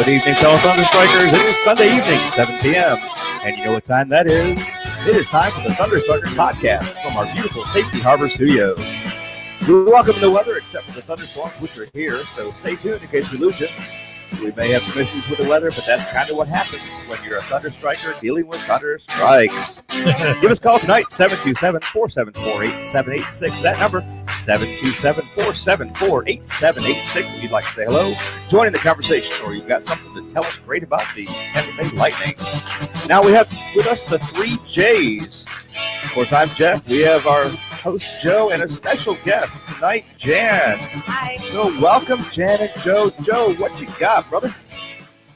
Good evening, fellow Thunderstrikers. It is Sunday evening, 7 p.m. And you know what time that is? It is time for the Thunderstrikers podcast from our beautiful Safety Harbor studios. We welcome the weather except for the thunderstorms, which are here, so stay tuned in case we lose you. We may have some issues with the weather, but that's kind of what happens when you're a Thunderstriker dealing with thunder strikes. Give us a call tonight, 727-474-8786. That number, 727-474-8786. If you'd like to say hello, join in the conversation, or you've got something to tell us great about the Tampa Bay Lightning. Now we have with us the three J's. Of course, I'm Jeff. We have our host, Joe, and a special guest tonight, Jan. Hi. So welcome, Jan and Joe. Joe, what you got, brother?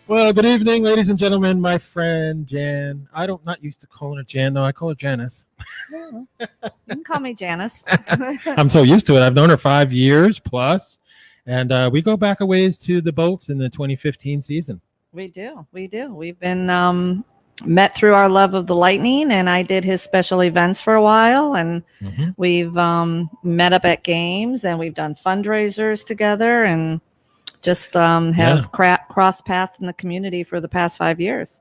Well, good evening, ladies and gentlemen. My friend Jan. Not used to calling her Jan, though. I call her Janice. You can call me Janice. I'm so used to it. I've known her 5 years plus, and we go back a ways to the Bolts in the 2015 season. We do. We've been met through our love of the Lightning, and I did his special events for a while, and we've met up at games, and we've done fundraisers together, and just have crossed paths in the community for the past 5 years.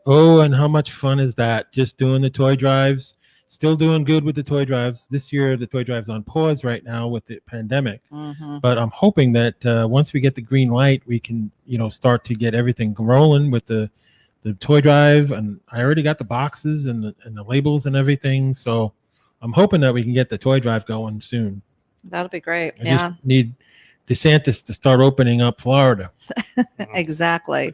Oh, and how much fun is that? Just doing the toy drives. Still doing good with the toy drives. This year, the toy drive's on pause right now with the pandemic. But I'm hoping that once we get the green light, we can, start to get everything rolling with the toy drive. And I already got the boxes and the labels and everything. So I'm hoping that we can get the toy drive going soon. That'll be great. I just need DeSantis to start opening up Florida. Exactly.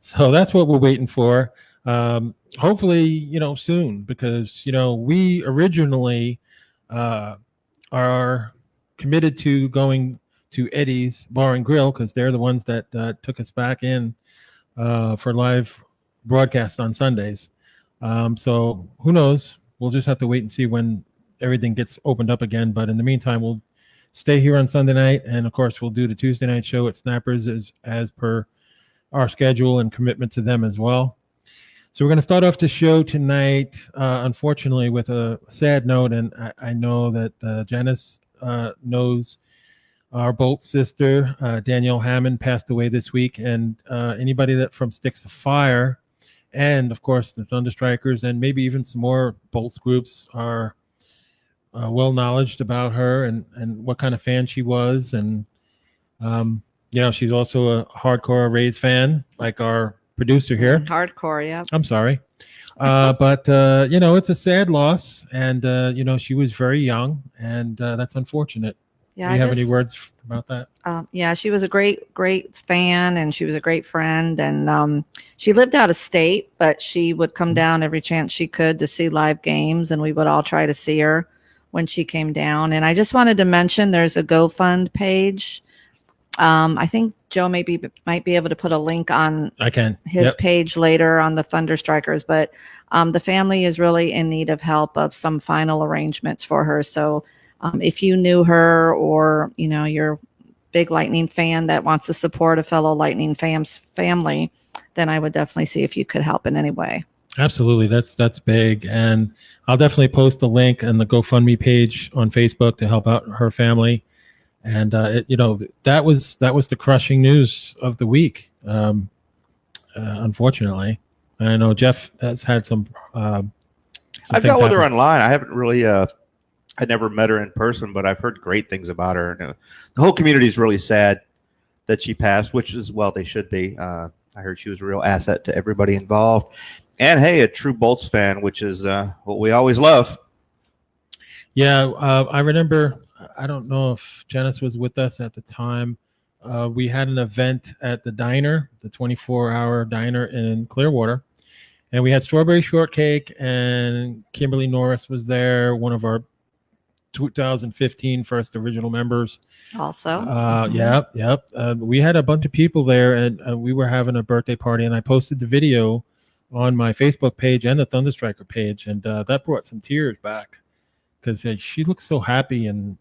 So that's what we're waiting for. Hopefully, soon, because, we originally are committed to going to Eddie's Bar and Grill because they're the ones that took us back in for live broadcasts on Sundays. So who knows? We'll just have to wait and see when everything gets opened up again. But in the meantime, we'll stay here on Sunday night. And of course, we'll do the Tuesday night show at Snappers as per our schedule and commitment to them as well. So we're going to start off the show tonight, unfortunately, with a sad note. And I know that Janice knows our Bolt sister, Danielle Hammond, passed away this week. And anybody that from Sticks of Fire and, of course, the Thunderstrikers and maybe even some more Bolts groups are well knowledged about her and what kind of fan she was. And, she's also a hardcore Rays fan, like our producer here. Hardcore, yeah. I'm sorry. But it's a sad loss. And, she was very young, and that's unfortunate. Yeah. Do you have any words about that? She was a great fan, and she was a great friend. And she lived out of state, but she would come down every chance she could to see live games, and we would all try to see her when she came down. And I just wanted to mention there's a GoFund page. I think Joe might be able to put a link on his page later on the Thunderstrikers, but the family is really in need of help of some final arrangements for her. So if you knew her, or you're a big Lightning fan that wants to support a fellow Lightning family, then I would definitely see if you could help in any way. Absolutely. That's big. And I'll definitely post a link on the GoFundMe page on Facebook to help out her family. And that was the crushing news of the week, unfortunately. And I know Jeff has had some. I've got with her online. I haven't really. I never met her in person, but I've heard great things about her. And, the whole community is really sad that she passed, which is they should be. I heard she was a real asset to everybody involved, and hey, a true Bolts fan, which is what we always love. Yeah, I remember. I don't know if Janice was with us at the time. We had an event at the diner, the 24-hour diner in Clearwater, and we had strawberry shortcake, and Kimberly Norris was there, one of our 2015 first original members. Also. Yep. We had a bunch of people there, and we were having a birthday party, and I posted the video on my Facebook page and the Thunderstriker page, and that brought some tears back because she looked so happy, and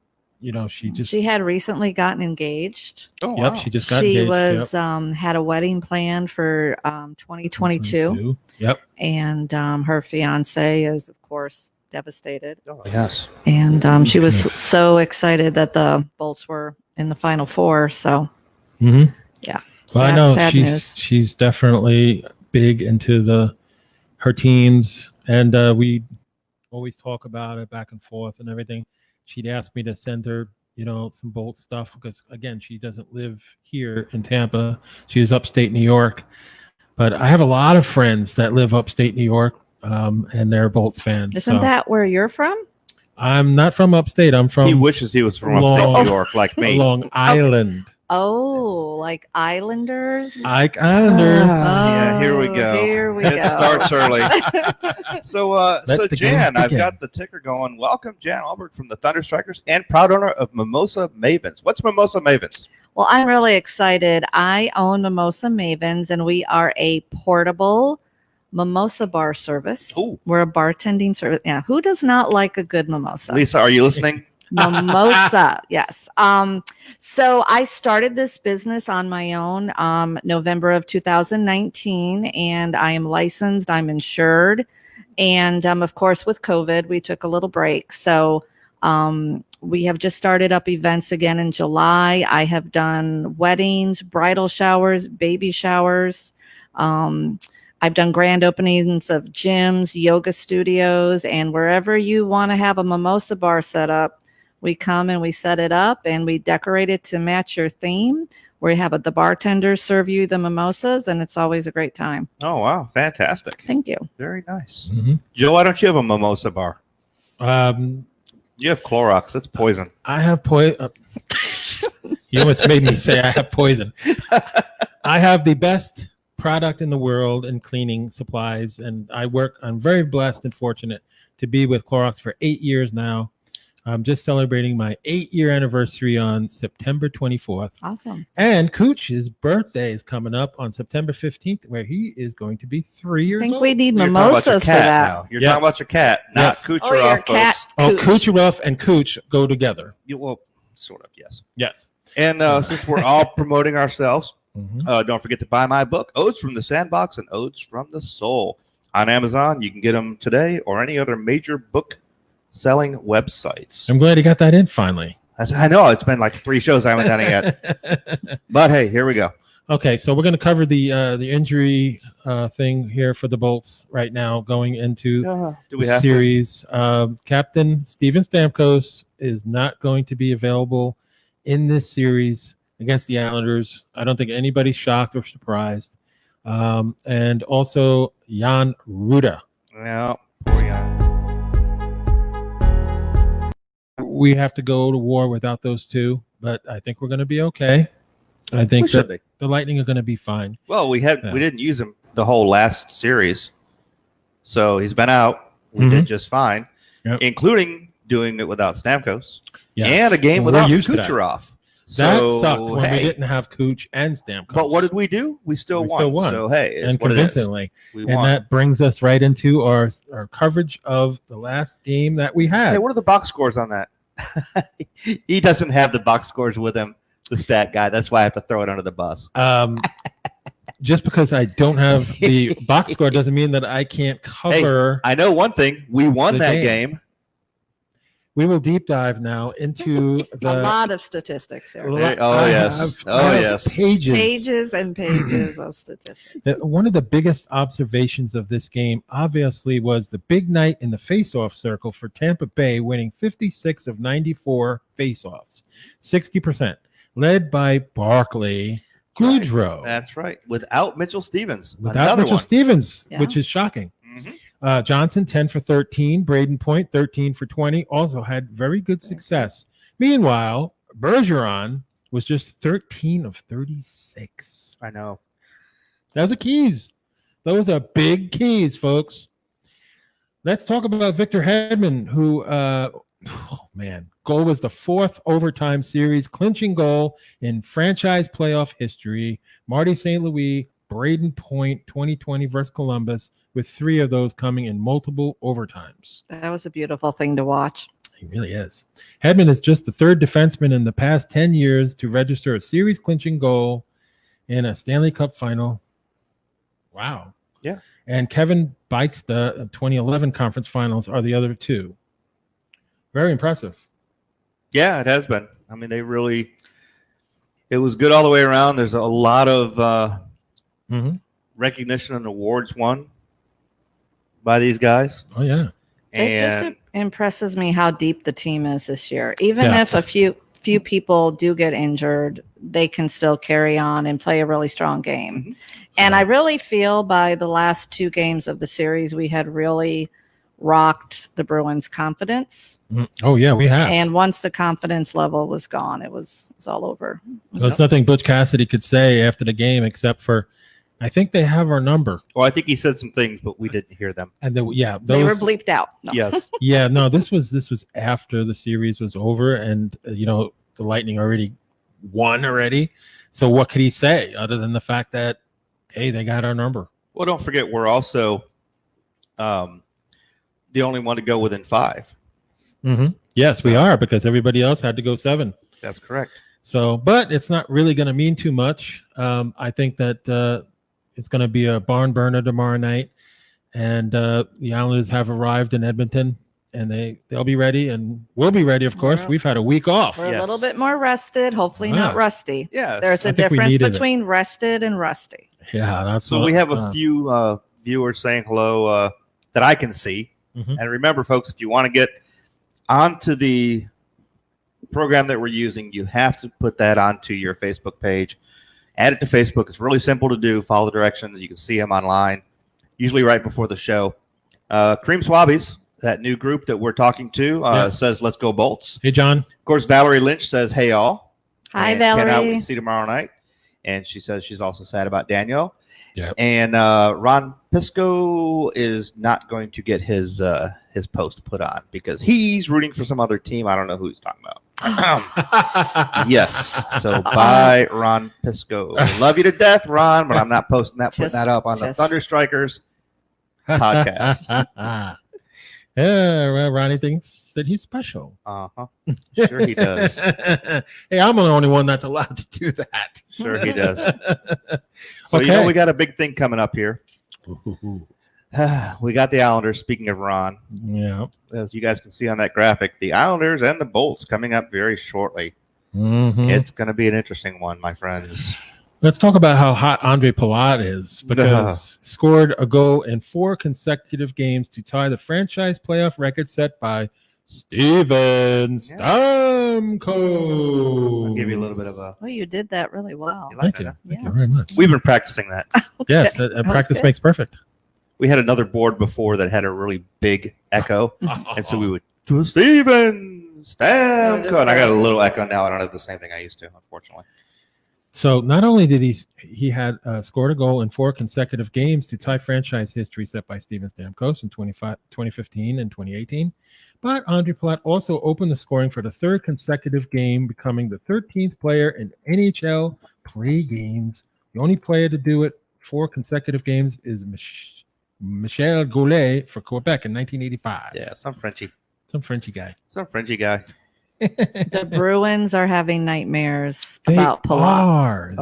she had recently gotten engaged. Oh, yep, wow. She just got engaged. She was had a wedding planned for 2022. Yep. And her fiance is, of course, devastated. Oh, yes. And she was so excited that the Bolts were in the Final Four. So, yeah. Well, I know sad news. she's definitely big into her teams, and we always talk about it back and forth and everything. She'd ask me to send her, some Bolt stuff because, again, she doesn't live here in Tampa. She is upstate New York. But I have a lot of friends that live upstate New York, and they're Bolts fans. Isn't that where you're from? I'm not from upstate. I'm from. He wishes he was from upstate New York like me. Long Island. Oh, like Islanders? Like Islanders. Yeah, here we go. Here we go. It starts early. So Jan, I've begin. got the ticker going. Welcome, Jan Albert from the Thunderstrikers and proud owner of Mimosa Mavens. What's Mimosa Mavens? Well, I'm really excited. I own Mimosa Mavens, and we are a portable mimosa bar service. Ooh. We're a bartending service. Yeah, who does not like a good mimosa? Lisa, are you listening? Mimosa, yes. So I started this business on my own November of 2019, and I am licensed, I'm insured. And of course, with COVID, we took a little break. So we have just started up events again in July. I have done weddings, bridal showers, baby showers. I've done grand openings of gyms, yoga studios, and wherever you want to have a mimosa bar set up, we come and we set it up and we decorate it to match your theme. We have the bartenders serve you the mimosas, and it's always a great time. Oh, wow. Fantastic. Thank you. Very nice. Mm-hmm. Joe, why don't you have a mimosa bar? You have Clorox. That's poison. I have poison. You almost made me say I have poison. I have the best product in the world in cleaning supplies, and I'm very blessed and fortunate to be with Clorox for 8 years now. I'm just celebrating my 8-year anniversary on September 24th. Awesome. And Cooch's birthday is coming up on September 15th, where he is going to be 3 years I think old. we need You're talking about your mimosas for cat that. now. You're Yes. talking about your cat, not Yes. Kucherov, Oh, your folks. cat. Oh, Cooch. Kucherov and Cooch go together. Well, sort of, yes. Yes. And since we're all promoting ourselves, Mhm. don't forget to buy my book, Odes from the Sandbox and Odes from the Soul. On Amazon, you can get them today or any other major book selling websites. I'm glad he got that in finally. I know, it's been like 3 shows I haven't done it yet. But hey, here we go. Okay, so we're going to cover the injury thing here for the Bolts right now, going into Do we the have to? series. Captain Steven Stamkos is not going to be available in this series against the Islanders. I don't think anybody's shocked or surprised. And also Jan Ruda. Yeah, poor Jan. We have to go to war without those two, but I think we're going to be okay. I think We should that be. the Lightning are going to be fine. Well, we Yeah. didn't use him the whole last series, so he's been out. We Mhm. did just fine, Yep. including doing it without Stamkos Yes. and a game We're without used to that. Kucherov. That So, sucked when hey, we didn't have Cooch and Stamkos. But what did we do? We still We won. still won. So hey, it's and what it is. convincingly. We And won. that brings us right into our coverage of the last game that we had. Hey, what are the box scores on that? He doesn't have the box scores with him, the stat guy. That's why I have to throw it under the bus. Just because I don't have the box score doesn't mean that I can't cover. I know one thing. We won The that game. game. We will deep dive now into A lot of statistics here. Oh, yes. Oh, yes. Pages. And pages of statistics. One of the biggest observations of this game, obviously, was the big night in the face-off circle for Tampa Bay, winning 56 of 94 face-offs, 60%, led by Barclay Goodrow. That's right. Without Mitchell Stevens. Without Another Mitchell one. Stevens, Yeah. which is shocking. Mhm. Johnson, 10 for 13. Braden Point, 13 for 20. Also had very good success. Meanwhile, Bergeron was just 13 of 36. I know. Those are keys. Those are big keys, folks. Let's talk about Victor Hedman, who, goal was the 4th overtime series clinching goal in franchise playoff history. Marty St. Louis, Braden Point, 2020 versus Columbus, with 3 of those coming in multiple overtimes. That was a beautiful thing to watch. He really is. Hedman is just the 3rd defenseman in the past 10 years to register a series clinching goal in a Stanley Cup final. Wow. Yeah. And Kevin Bykstad, 2011 conference finals, are the other 2. Very impressive. Yeah, it has been. I mean, they really. It was good all the way around. There's a lot of recognition and awards won by these guys. Oh yeah. It just impresses me how deep the team is this year. Even if a few people do get injured, they can still carry on and play a really strong game. Mm-hmm. And I really feel by the last 2 games of the series, we had really rocked the Bruins' confidence. Oh yeah, we have. And once the confidence level was gone, it was all over. There's nothing Butch Cassidy could say after the game except for, I think they have our number. Well, I think he said some things, but we didn't hear them. And they were bleeped out. No. Yes. Yeah, no, this was after the series was over, and the Lightning already won already. So what could he say other than the fact that, hey, they got our number? Well, don't forget we're also the only one to go within 5. Yes, we are, because everybody else had to go 7. That's correct. So, but it's not really going to mean too much. I think that it's going to be a barn burner tomorrow night, and the Islanders have arrived in Edmonton, and they'll be ready, and we'll be ready. Of course, we've had a week off. We're a little bit more rested. Hopefully, not rusty. Yeah, there's a difference between rested and rusty. Yeah, that's so. We have a few viewers saying hello that I can see. And remember, folks, if you want to get onto the program that we're using, you have to put that onto your Facebook page. Add it to Facebook. It's really simple to do. Follow the directions. You can see them online, usually right before the show. Cream Swabbies, that new group that we're talking to, says, let's go Bolts. Hey, John. Of course, Valerie Lynch says, hey, all. Hi, Valerie. Cannot wait to see tomorrow night. And she says she's also sad about Daniel. Yeah. And Ron Pisco is not going to get his post put on because he's rooting for some other team. I don't know who he's talking about. Yes. So bye, Ron Pisco. Love you to death, Ron, but I'm not putting that up on the Thunderstrikers podcast. Yeah, well, Ronnie thinks that he's special. Sure he does. Hey, I'm the only one that's allowed to do that. Sure he does. So we got a big thing coming up here. We got the Islanders. Speaking of Ron, as you guys can see on that graphic, the Islanders and the Bolts coming up very shortly. It's going to be an interesting one, my friends. Let's talk about how hot Andre Palat is, because scored a goal in 4 consecutive games to tie the franchise playoff record set by Steven Stamkos. I'll give you a little bit of a... Oh, you did that really well. Thank you. Thank you very much. We've been practicing that. Okay. Yes, practice makes perfect. We had another board before that had a really big echo, and so we would do Steven Stamkos. And I got a little echo now. I don't have the same thing I used to, unfortunately. So not only did he had scored a goal in 4 consecutive games to tie franchise history set by Steven Stamkos in 2015 and 2018, but Andre Palat also opened the scoring for the 3rd consecutive game, becoming the 13th player in NHL play games. The only player to do it 4 consecutive games is Michel Goulet for Quebec in 1985. Yeah, some Frenchy guy. The Bruins are having nightmares about Palat.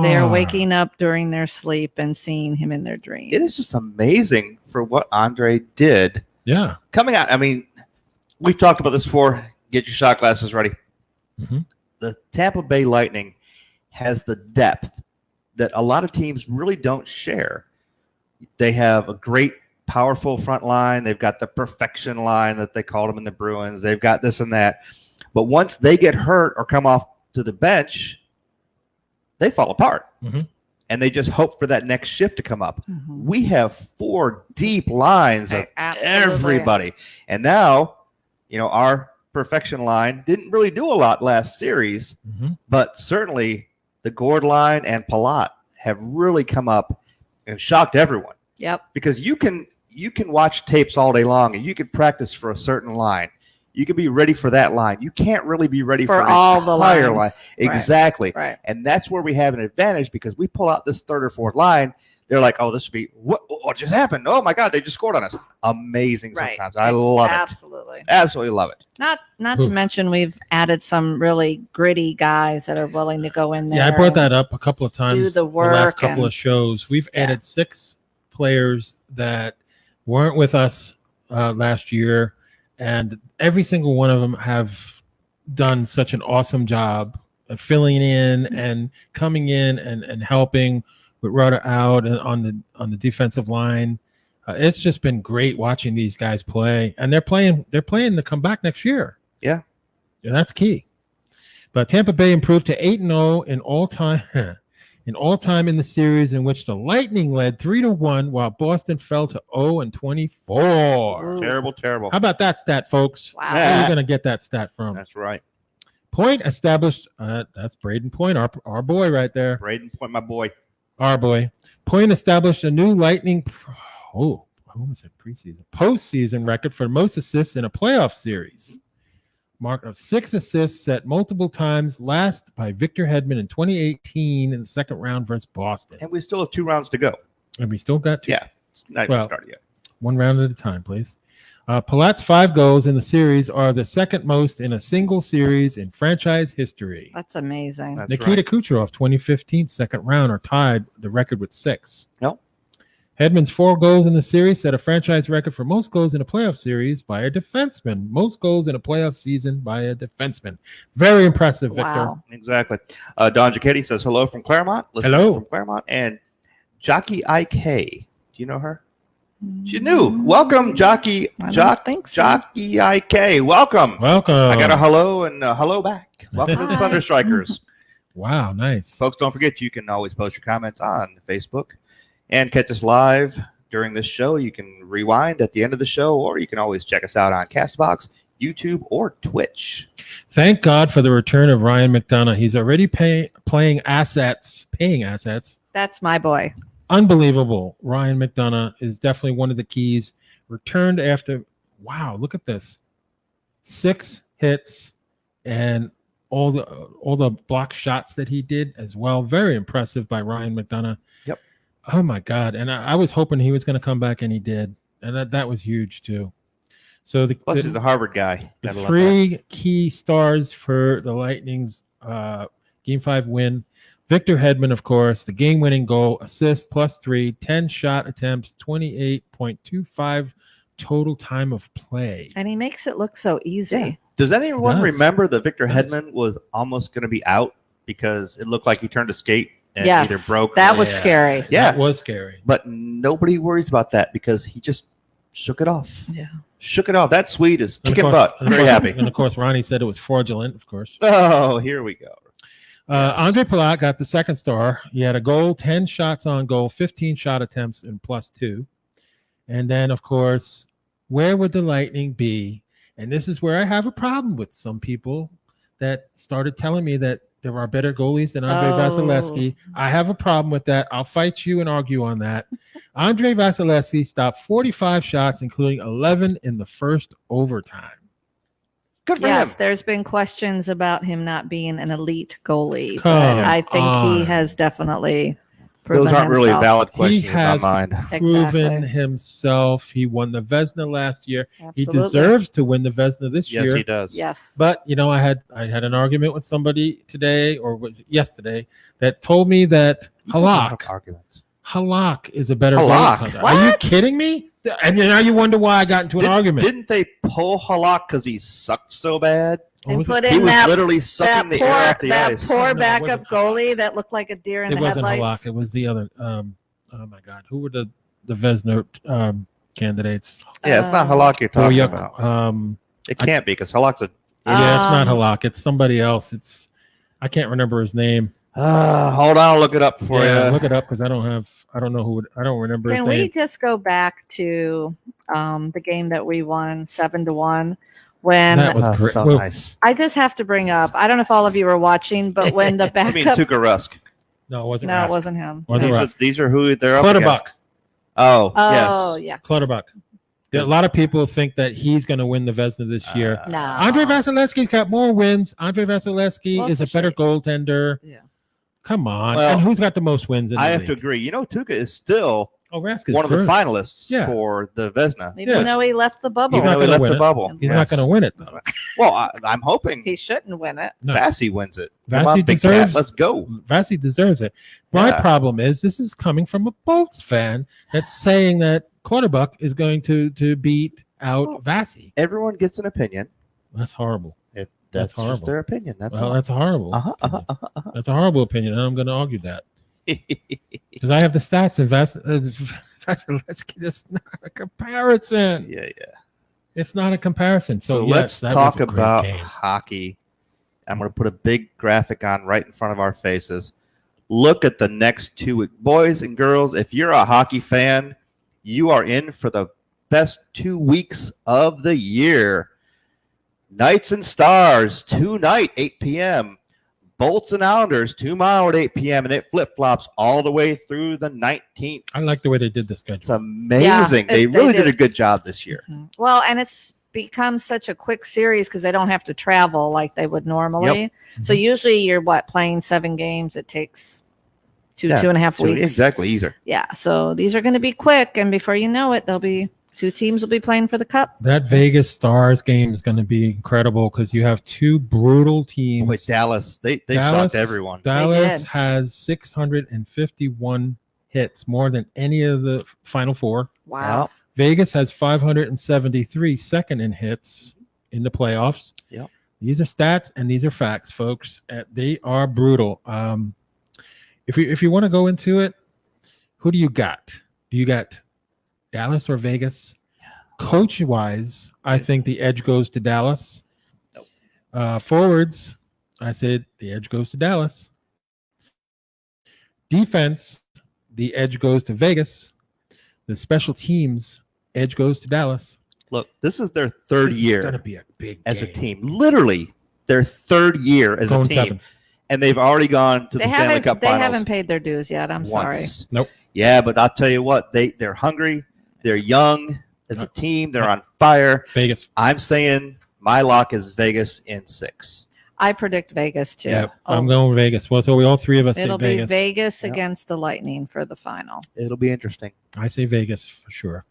They're waking up during their sleep and seeing him in their dreams. It is just amazing for what Andre did. Yeah. Coming out, I mean, we've talked about this before. Get your shot glasses ready. The Tampa Bay Lightning has the depth that a lot of teams really don't share. They have a great, powerful front line. They've got the perfection line that they called them in the Bruins. They've got this and that. But once they get hurt or come off to the bench, they fall apart. And they just hope for that next shift to come up. We have 4 deep lines of everybody. And now, our perfection line didn't really do a lot last series, but certainly the Gord line and Palat have really come up and shocked everyone. Yep. Because you can watch tapes all day long and you can practice for a certain line. You can be ready for that line. You can't really be ready for all the lines. Line. Exactly. Right. And that's where we have an advantage because we pull out this 3rd or 4th line. They're like, oh, this should be what just happened? Oh my God, they just scored on us. Amazing sometimes. I love it. Absolutely love it. Not to mention we've added some really gritty guys that are willing to go in there. Yeah, I brought that up a couple of times. Do the work. The last couple of shows. We've added 6 players that weren't with us last year, and every single one of them have done such an awesome job filling in and coming in and helping with Rudder out and on the defensive line. It's just been great watching these guys play, and they're playing to come back next year. Yeah, that's key. But Tampa Bay improved to 8-0 in all time in the series in which the Lightning led 3-1, while Boston fell to 0-24. Terrible. How about that stat, folks? Wow. Where are you going to get that stat from? That's right. Point established. That's Braden Point, our boy right there. Braden Point, my boy. Our boy. Point established a new Lightning. I almost said preseason. Postseason record for most assists in a playoff series. Mark of 6 assists set multiple times, last by Victor Hedman in 2018 in the second round versus Boston. And we still have 2 rounds to go. And we still got 2. Yeah. It's not even started yet. 1 round at a time, please. Palat's 5 goals in the series are the second most in a single series in franchise history. That's amazing. That's Nikita right. Kucherov, 2015 second round, are tied the record with 6. No. Hedman's 4 goals in the series set a franchise record for most goals in a playoff series by a defenseman. Most goals in a playoff season by a defenseman. Very impressive, Victor. Wow. Exactly. Don Giacchetti says hello from Claremont. Hello. From Claremont. And Jockey IK. Do you know her? She's new. Welcome, Jockey. Think so. Jockey IK. Welcome. Welcome. I got a hello and a hello back. Welcome to the Hi. Thunderstrikers. Wow, nice. Folks, don't forget you can always post your comments on Facebook and catch us live during this show. You can rewind at the end of the show, or you can always check us out on Castbox, YouTube, or Twitch. Thank God for the return of Ryan McDonough. He's already paying assets. That's my boy. Unbelievable. Ryan McDonough is definitely one of the keys. Returned after, wow, look at this. 6 hits and all the block shots that he did as well. Very impressive by Ryan McDonough. Yep. Oh my God. And I was hoping he was going to come back, and he did. And that was huge too. So Plus, he's a Harvard guy. the Gotta love 3 key stars for the Lightning's Game 5 win. Victor Hedman, of course, the game-winning goal, assist, +3, 10 shot attempts, 28.25 total time of play. And he makes it look so easy. Yeah. Does anyone does. remember that Victor Hedman was almost going to be out because it looked like he turned a skate and Yes. either broke? That was Yeah. scary. Yeah. That was scary. But nobody worries about that because he just shook it off. Yeah. Shook it off. That Swede is And of kicking course- butt. and of Very course- happy. And of course, Ronnie said it was fraudulent, of course. Oh, here we go. Andre Palat got the second star. He had a goal, 10 shots on goal, 15 shot attempts, and +2. And then, of course, where would the Lightning be? And this is where I have a problem with some people that started telling me that there are better goalies than Andre Vasilevsky. I have a problem with that. I'll fight you and argue on that. Andre Vasilevsky stopped 45 shots, including 11 in the first overtime. Good for Yes, him. there's been questions about him not being an elite goalie. Come But I think on. he has definitely proven Those aren't really himself. valid He questions in my has mind. Proven Exactly. himself. He won the Vezina last year. He Absolutely. deserves to win the Vezina this Yes, year. he does. Yes. But I had an argument with somebody today or yesterday that told me that Halak is a better Halak? goaltender. Are you What? kidding me? And now you wonder why I got into an argument. Didn't they pull Halak because he sucked so bad? Or And was put it, He in was that, literally sucking the poor, air off the that ice. poor No, it backup wasn't. goalie that looked like a deer in it the wasn't headlights. Halak. It was the other. Oh my God, who were the Vezina candidates? Yeah, it's not Um, Halak you're talking Yuck. about. It can't be because Halak's a. Yeah, it's not Um, Halak. It's somebody else. I can't remember his name. Hold on, I'll look it up for Yeah, you. look it up because I don't remember his Can name. we just go back to the game that we won 7-1? When That was Oh, great. so Well, nice. I just have to bring up, I don't know if all of you were watching, but when the I mean, backup, Tuukka Rusk. No, it wasn't. no, it Rask. wasn't him. Wasn't No. Rask. These are who they're up Clutterbuck. against. Oh, Oh, yes. yeah. Clutterbuck. A lot of people think that he's going to win the Vezina this year. No. Andre Vasilevsky's got more wins. Andre Vasilevsky Well, is a for better sure. goaltender. Yeah. Come on. Well, and who's got the most wins in the I have league? to agree. Tuukka is still Oh, Rask is one of the good. finalists Yeah. for the Vezina. Even Yeah. though he left the bubble. He's not Even though he gonna left win the it. bubble. He's not going to win it, though. Well, I'm hoping He shouldn't win it. No. Vassy wins it. Vassy Come on, Big deserves- Cat, let's go. Vassy deserves it. My Yeah. problem is this is coming from a Bolts fan that's saying that Clutterbuck is going to beat out Well, Vassy. Everyone gets an opinion. That's horrible. That's horrible. just their opinion. That's all. That's horrible. That's a horrible opinion, and I'm going to argue that because I have the stats. It's not a comparison. Yeah. It's not a comparison. So let's yes, talk was a great about game. hockey. I'm going to put a big graphic on right in front of our faces. Look at the next 2 weeks. Boys and girls, if you're a hockey fan, you are in for the best 2 weeks of the year. Knights and Stars, tonight, 8 p.m. Bolts and Islanders, tomorrow at 8 p.m. And it flip-flops all the way through the 19th. I like the way they did the schedule. It's amazing. They really did a good job this year. Mm-hmm. Well, and it's become such a quick series because they don't have to travel like they would normally. Yep. So usually you're playing 7 games. It takes 2.5 weeks. Exactly, either. Yeah. So these are going to be quick, and before you know it, 2 teams will be playing for the cup. That Vegas Stars game is going to be incredible because you have 2 brutal teams. With Dallas, they shocked everyone. Dallas has 651 hits, more than any of the Final Four. Wow. Vegas has 573, second in hits in the playoffs. Yep. These are stats and these are facts, folks. They are brutal. If you want to go into it, who do you got? Do you got Dallas or Vegas? Coach-wise, I think the edge goes to Dallas. Nope. Forwards, I said the edge goes to Dallas. Defense, the edge goes to Vegas. The special teams, edge goes to Dallas. Look, this is their third year It's going to be a big as a game. team. Literally, their third year as Going a team. 7. And they've already gone to the Stanley Cup They Finals. haven't paid their dues yet. I'm sorry. once. Nope. Yeah, but I'll tell you what, they're hungry. They're young as a team. They're on fire. Vegas. I'm saying my lock is Vegas in 6. I predict Vegas too. Yeah, I'm going Vegas. Well, so we all 3 of us say It'll be Vegas. Vegas Yep. against the Lightning for the final. It'll be interesting. I say Vegas for sure.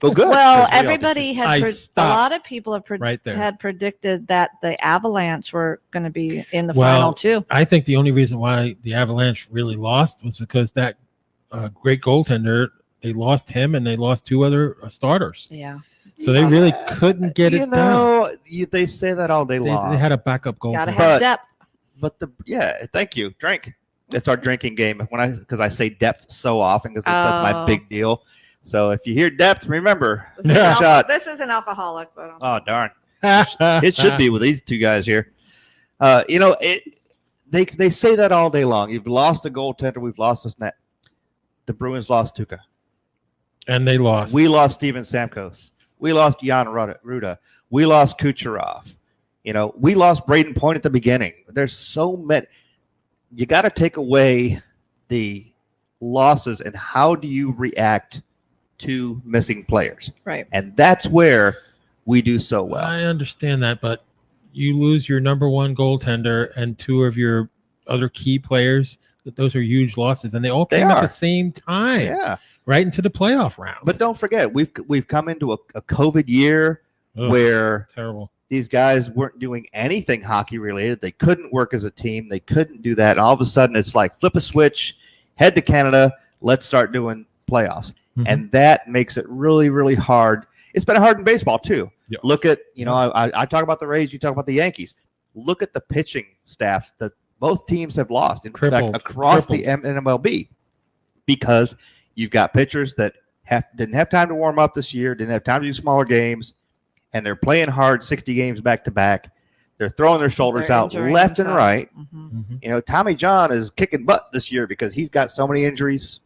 Oh, good. Well, 'Cause we all everybody I had a stopped lot of people have right there. had predicted that the Avalanche were going to be in the Well, final too. I think the only reason why the Avalanche really lost was because that great goaltender, they lost him and they lost 2 other starters. Yeah. So they really couldn't get it done. They say that all day long. They had a backup Got to goaltender. have depth. But thank you. Drink. It's our drinking game because I say depth so often because that's my Oh. big deal. So if you hear depth, remember This is Yeah. shot. This is an alcoholic, but Oh darn! It should be with these 2 guys here. They say that all day long. You've lost a goaltender. We've lost this net. The Bruins lost Tuukka. And they lost. We lost Steven Stamkos. We lost Jan Ruda. We lost Kucherov. We lost Braden Point at the beginning. There's so many. You got to take away the losses and how do you react to missing players? right. And that's where we do so well. I understand that, but you lose your number 1 goaltender and 2 of your other key players. Those are huge losses, and they all came at the same time, Yeah. right into the playoff round. But don't forget, we've come into a COVID year Ugh, where terrible. these guys weren't doing anything hockey related. They couldn't work as a team. They couldn't do that. And all of a sudden, it's like flip a switch, head to Canada, let's start doing playoffs. Mhm. And that makes it really, really hard. It's been hard in baseball, too. Yep. Look at, I talk about the Rays, you talk about the Yankees. Look at the pitching staffs that both teams have lost, in Crippled. fact, across Crippled. the MLB, because you've got pitchers that didn't have time to warm up this year, didn't have time to do smaller games, and they're playing hard 60 games back to back. They're throwing their shoulders They're out injuring left and themselves. right. Mhm. Mhm. Tommy John is kicking butt this year because he's got so many injuries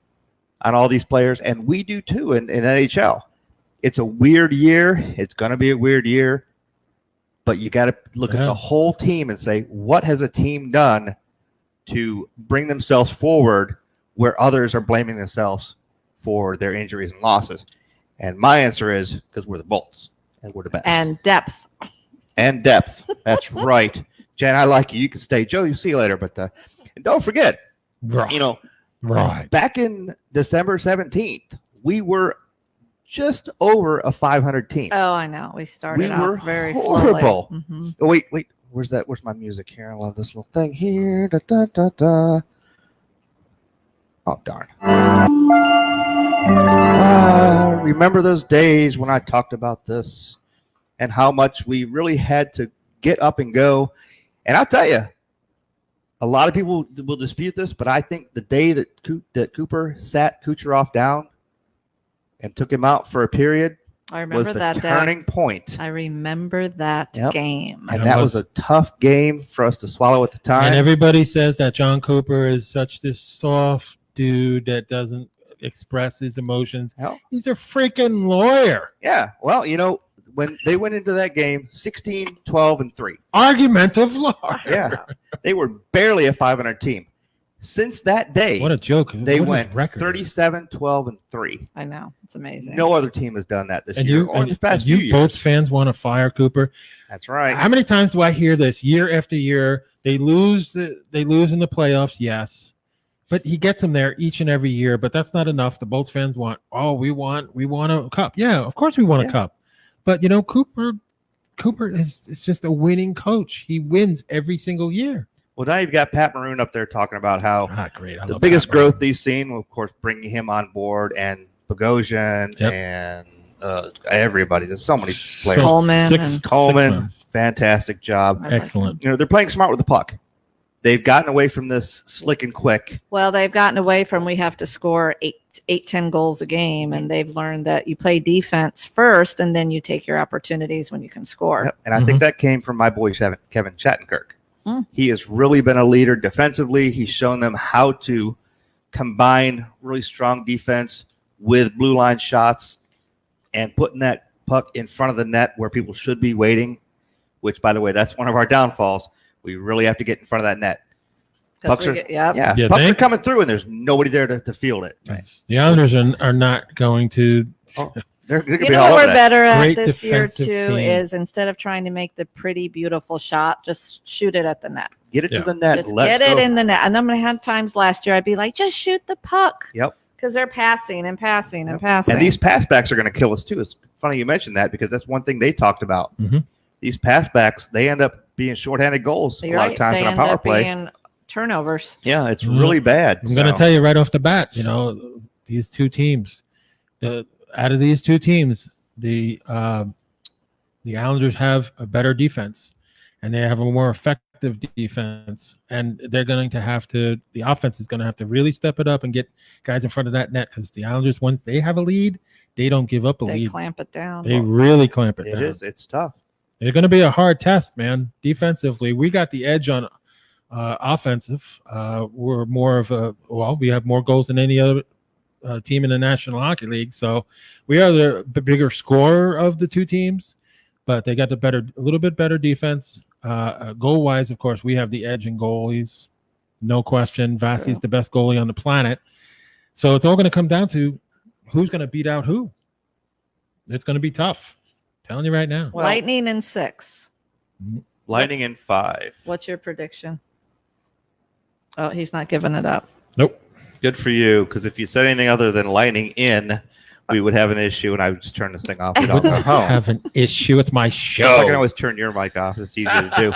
on all these players, and we do too in NHL. It's a weird year. It's going to be a weird year, but you got to look at Yeah. the whole team and say, what has a team done to bring themselves forward where others are blaming themselves for their injuries and losses? And my answer is because we're the Bolts and we're the best. And depth. And depth. That's right. Jen, I like you. You can stay. Joe, you see you later. But and don't forget, Right. Right. back in December 17th, we were just over a 500 team. Oh, I know. We started We were off very horrible. slowly. Mhm. Oh, wait. Where's my music here? I love this little thing here. Da, da, da, da. Oh, darn. Remember those days when I talked about this and how much we really had to get up and go. And I'll tell you, a lot of people will dispute this, but I think the day that Cooper sat Kucherov down and took him out for a period I remember was the that turning point. I remember that game. And that was a tough game for us to swallow at the time. And everybody says that John Cooper is such this soft dude that doesn't express his emotions. Hell. He's a freaking lawyer. Yeah. Well, when they went into that game, 16, 12, and 3. Argumentative lawyer. Yeah. They were barely a 500 team. Since that day, What a joke. they What went his record is. 37, 12, and 3. I know. It's amazing. No other team has done that this And year you, or and, the past and few you years. Bolts fans want to fire Cooper. That's right. How many times do I hear this year after year? They lose in the playoffs, yes. But he gets them there each and every year, but that's not enough. The Bolts fans want, we want a cup. Yeah, of course we want a cup. But Cooper is just a winning coach. He wins every single year. Well, now you've got Pat Maroon up there talking about how Great. the biggest growth they've seen, of course, bringing him on board, and Bogosian and everybody. There's so many players. Coleman. Fantastic job. Excellent. They're playing smart with the puck. They've gotten away from this slick and quick. Well, they've gotten away from we have to score 10 goals a game, and they've learned that you play defense first, and then you take your opportunities when you can score. Yep. And I think that came from my boy Kevin Shattenkirk. He has really been a leader defensively. He's shown them how to combine really strong defense with blue line shots and putting that puck in front of the net where people should be waiting, which, by the way, that's one of our downfalls. We really have to get in front of that net. Pucks are coming through, and there's nobody there to field it. Right. The Islanders are not going to They're going to You be know all what over we're that. better at Great this year too defensive team. is instead of trying to make the pretty, beautiful shot, just shoot it at the net. Get it to the net. Just get it in the net. And then I had times last year I'd be like, just shoot the puck. Yep. Because they're passing and passing and passing. And these pass backs are going to kill us too. It's funny you mentioned that because that's one thing they talked about. Mm-hmm. These pass backs, they end up being shorthanded goals a lot of times in a power play. Being turnovers. Yeah, it's really bad. I'm going to tell you right off the bat, these two teams, out of these two teams, the Islanders have a better defense, and they have a more effective defense, and they're going to have to. The offense is going to have to really step it up and get guys in front of that net because the Islanders, once they have a lead, they don't give up a lead. They clamp it down. They really clamp it down. It is. It's tough. It's going to be a hard test, man. Defensively, we got the edge on offensive. We're more of we have more goals than any other team in the National Hockey League, so we are the bigger scorer of the two teams, but they got a little bit better defense. Goal wise, of course, we have the edge in goalies, no question. Vasi's the best goalie on the planet, so it's all going to come down to who's going to beat out who. It's going to be tough. I'm telling you right now. Lightning in 6. Lightning in 5. What's your prediction? Oh, he's not giving it up. Nope. Good for you, because if you said anything other than Lightning in, we would have an issue, and I would just turn this thing off. We'd all go home. Have an issue. It's my show. I can always turn your mic off. It's easier to do.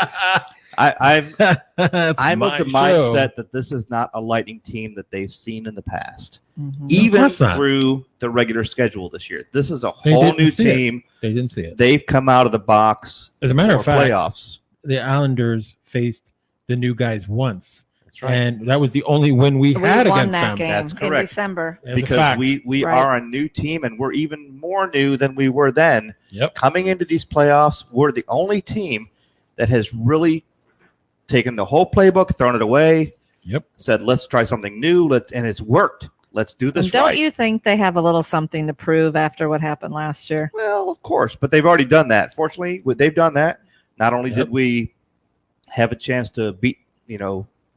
I'm of the mindset that this is not a Lightning team that they've seen in the past, even through the regular schedule this year. This is a whole new team. They didn't see it. They've come out of the box. As a matter of fact, playoffs. The Islanders faced the new guys once. Right. And that was the only win we had against them. That's correct. In December. Because we are a new team, and we're even more new than we were then. Yep. Coming into these playoffs, we're the only team that has really taken the whole playbook, thrown it away, said, let's try something new, and it's worked. Let's do this Don't you think they have a little something to prove after what happened last year? Well, of course, but they've already done that. Fortunately, they've done that. Not only did we have a chance to beat,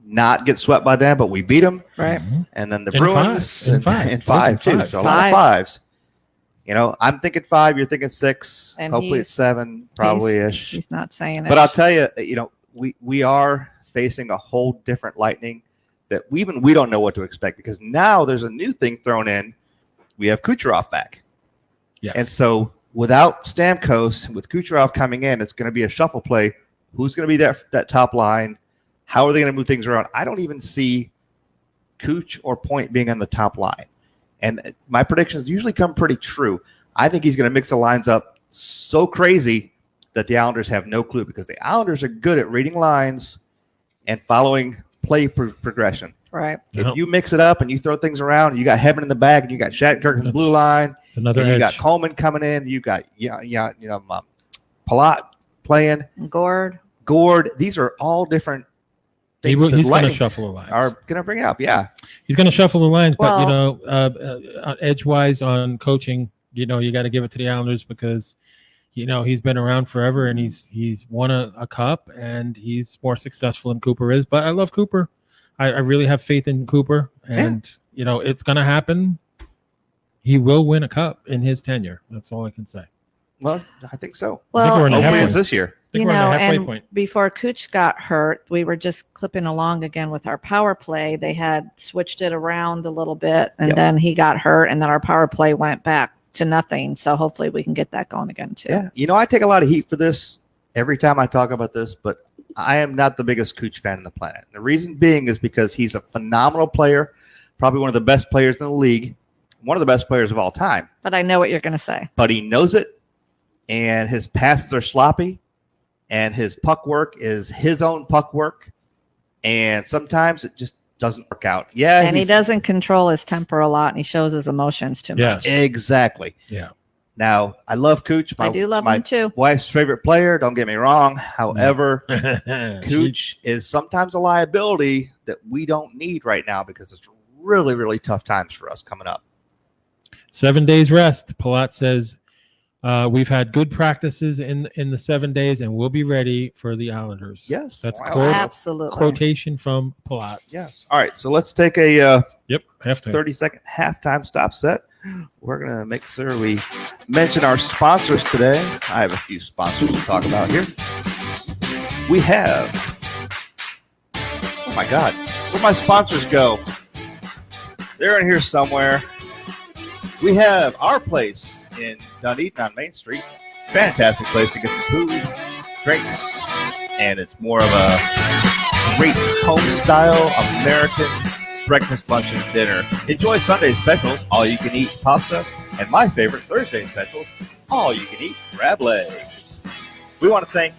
not get swept by them, but we beat them. Right. And then the Bruins in five too. So a lot of fives. I'm thinking 5. You're thinking 6. And hopefully it's 7, probably-ish. He's not saying it. But I'll tell you, we are facing a whole different Lightning that we don't know what to expect because now there's a new thing thrown in. We have Kucherov back. Yes. And so without Stamkos, with Kucherov coming in, it's going to be a shuffle play. Who's going to be that top line? How are they going to move things around? I don't even see Kuch or Point being on the top line. And my predictions usually come pretty true. I think he's going to mix the lines up so crazy that the Islanders have no clue, because the Islanders are good at reading lines and following play progression. Right. If you mix it up and you throw things around, you got Hedman in the bag, and you got Shattenkirk in the blue line, another and you edge. got Coleman coming in, you got Palat playing, Gord. These are all different things. He's going to shuffle the lines. Are going to bring up, yeah. He's going to shuffle the lines, Well, but edge-wise on coaching, you got to give it to the Islanders because he's been around forever and he's won a cup and he's more successful than Cooper is. But I love Cooper. I really have faith in Cooper, and it's going to happen. He will win a cup in his tenure. That's all I can say. Well, I think so. I think we're in the Hopefully halfway. it's this year. I think we're on the halfway point. Before Cooch got hurt, we were just clipping along again with our power play. They had switched it around a little bit, and then he got hurt, and then our power play went back to nothing. So hopefully we can get that going again too. Yeah, I take a lot of heat for this every time I talk about this, but I am not the biggest Cooch fan on the planet. The reason being is because he's a phenomenal player, probably one of the best players in the league, one of the best players of all time. But I know what you're going to say. But he knows it, and his passes are sloppy, and his puck work is his own puck work, and sometimes it just doesn't work out. Yeah, and he doesn't control his temper a lot, and he shows his emotions too much. Exactly. Yeah. Now, I love Cooch. I do love him too. Wife's favorite player, don't get me wrong. However, Cooch is sometimes a liability that we don't need right now because it's really, really tough times for us coming up. 7 days rest. Palat says, we've had good practices in the 7 days, and we'll be ready for the Islanders. Yes. That's absolutely quotation from Palat. Yes. All right. So let's take a 30-second halftime stop set. We're going to make sure we mention our sponsors today. I have a few sponsors to talk about here. We have, oh my God, where'd my sponsors go? They're in here somewhere. We have our place in Dunedin on Main Street. Fantastic place to get some food, drinks, and it's more of a great home-style American breakfast, lunch, and dinner. Enjoy Sunday specials, all-you-can-eat pasta, and my favorite Thursday specials, all-you-can-eat crab legs. We want to thank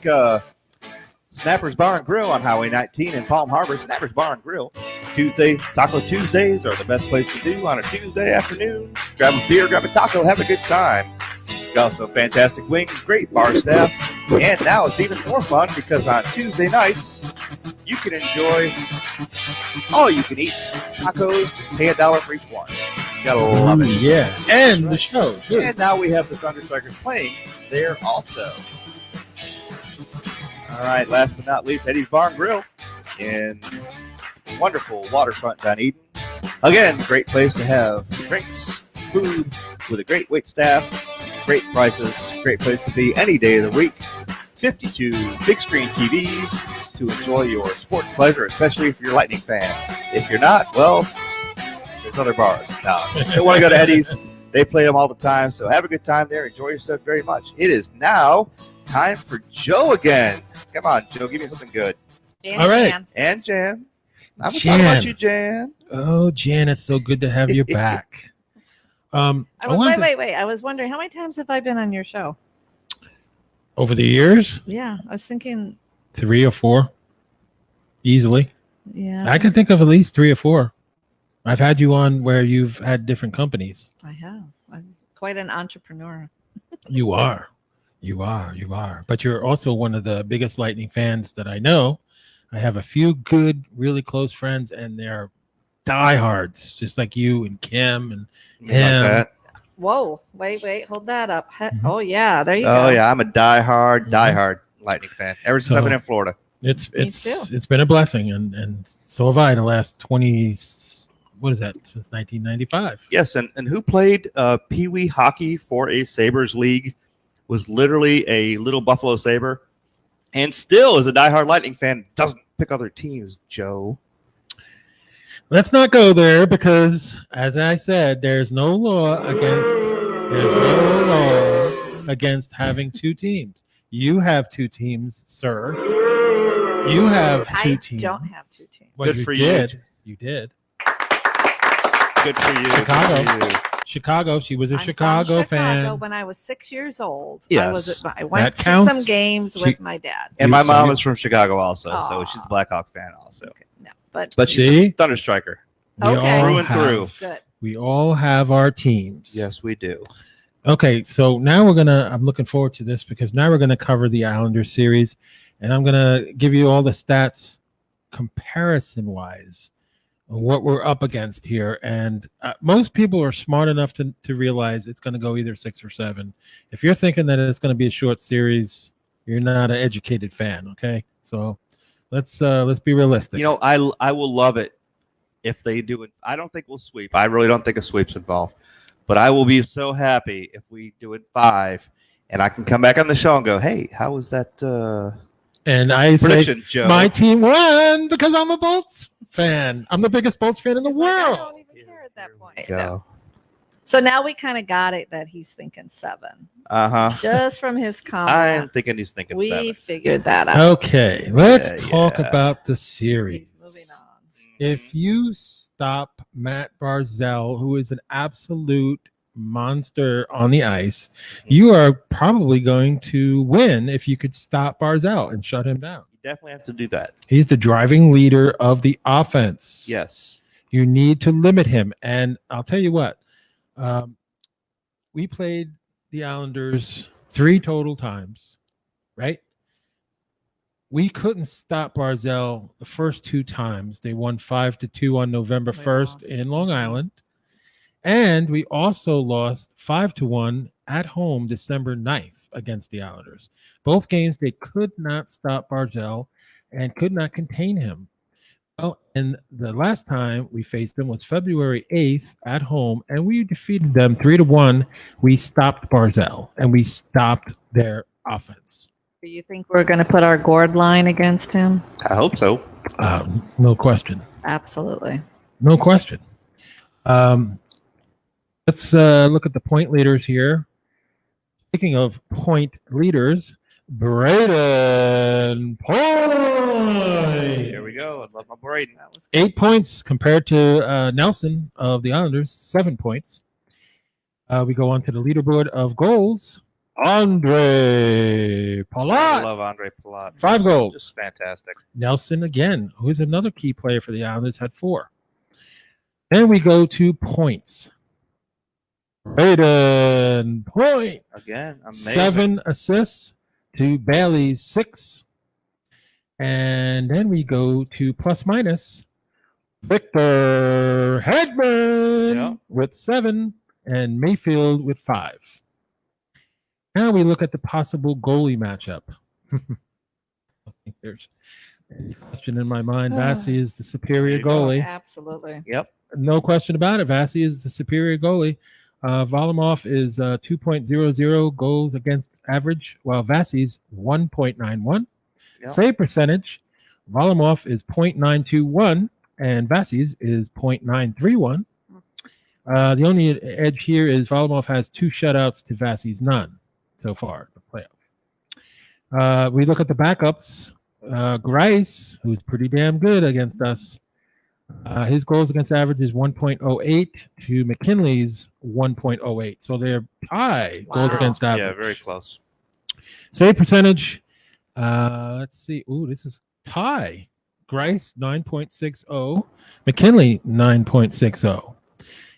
Snapper's Bar and Grill on Highway 19 in Palm Harbor. Snapper's Bar and Grill. Taco Tuesdays are the best place to do on a Tuesday afternoon. Grab a beer, grab a taco, have a good time. Also, fantastic wings, great bar staff, and now it's even more fun because on Tuesday nights, you can enjoy all-you-can-eat tacos. Just pay $1 for each one. You gotta love it. Yeah, and the show, too. And now we have the Thunderstrikers playing there also. All right, last but not least, Eddie's Bar and Grill in wonderful waterfront Dunedin. Again, great place to have drinks, food, with a great wait staff, great prices, great place to be any day of the week. 52 big screen TVs to enjoy your sports pleasure, especially if you're a Lightning fan. If you're not, well, there's other bars. Now, if you want to go to Eddie's, they play them all the time, so have a good time there. Enjoy yourself very much. It is now time for Joe again. Come on, Joe, give me something good. And all right. Jan. And Jan. I'm talking about you, Jan. Oh, Jan, it's so good to have you back. Wait. I was wondering, how many times have I been on your show? Over the years? Yeah, I was thinking 3 or 4. Easily. Yeah. I can think of at least 3 or 4. I've had you on where you've had different companies. I have. I'm quite an entrepreneur. You are. But you're also one of the biggest Lightning fans that I know. I have a few good, really close friends, and they're diehards, just like you and Kim and him. Like that. Whoa, wait, hold that up. Oh yeah, there you go. Oh yeah, I'm a diehard Lightning fan. Ever since I've been in Florida. It's been a blessing, and so have I the last 20. What is that? Since 1995. Yes, and who played Pee Wee hockey for a Sabres league? Was literally a little Buffalo Sabre, and still is a diehard Lightning fan. Doesn't pick other teams, Joe. Let's not go there because, as I said, there's no law against having 2 teams. You have 2 teams, sir. You have 2 teams. I don't have 2 teams. Well, Good for you. You did. Good for you. Chicago. Good for you. Chicago. She was a I'm from Chicago fan. when I was 6 years old. Yes. I went That to counts. some games with my dad. And my So mom you- is from Chicago also, so Aw. she's a Blackhawk fan also. Okay, no, but But she's See? a Thunderstriker. We Okay. all Through and have- through. good. We all have our teams. Yes, we do. Okay, so now I'm looking forward to this because now we're gonna cover the Islanders series, and I'm gonna give you all the stats comparison-wise of what we're up against here. And most people are smart enough to realize it's gonna go either 6 or 7. If you're thinking that it's gonna be a short series, you're not an educated fan. Okay, so let's be realistic. You know, I will love it if they do it. I don't think we'll sweep. I really don't think a sweep's involved. But I will be so happy if we do it 5, and I can come back on the show and go, "Hey, how was that and I say prediction, Joe?" my team won because I'm a Bolts fan. I'm the biggest Bolts fan in the He's like, I world. don't even care at that point. Go. No. So now we kind of got it that he's thinking 7. Just from his comment. I am thinking he's thinking we 7. figured that out. Okay, let's Yeah, talk yeah. about the series. He's moving on. If you stop Matt Barzal, who is an absolute monster on the ice, you are probably going to win if you could stop Barzal and shut him down. You definitely have to do that. He's the driving leader of the offense. Yes. You need to limit him. And I'll tell you what, we played the Islanders 3 total times, right? We couldn't stop Barzal the first 2 times. They won 5-2 on November 1st lost. in Long Island. And we also lost 5-1 at home December 9th against the Islanders. Both games, they could not stop Barzal and could not contain him. Well, and the last time we faced them was February 8th at home, and we defeated them 3-1. We stopped Barzal, and we stopped their offense. Do you think we're going to put our gourd line against him? I hope so. No question. Absolutely. No question. Let's look at the point leaders here. Speaking of point leaders, Braden Point. There we go. I love my Braden. That was good. 8 points compared to Nelson of the Islanders, 7 points. We go on to the leaderboard of goals. Andre I Palat, love Andre Palat. 5 goals. Just fantastic. Nelson again, who is another key player for the Islanders, had 4. Then we go to points. Braden Point, Again, amazing. 7 assists to Bailey's 6. And then we go to plus minus. Victor Hedman Yeah. with 7 and Mayfield with 5. Now we look at the possible goalie matchup. I don't think there's any question in my mind. Vasi is the superior There you go. goalie. Absolutely. Yep. No question about it. Vasi is the superior goalie. Volomov is 2.00 goals against average, while Vasi's 1.91. Yep. Save percentage, Volomov is 0.921 and Vasi's is 0.931. The only edge here is Volomov has 2 shutouts to Vasi's none so far in the playoff. We look at the backups. Grice, who's pretty damn good against us, his goals against average is 1.08 to McKinley's 1.08. So they're high goals Wow. against average. Yeah, very close. Save percentage. Let's see. Ooh, this is tie. Grice 9.60, McKinley 9.60.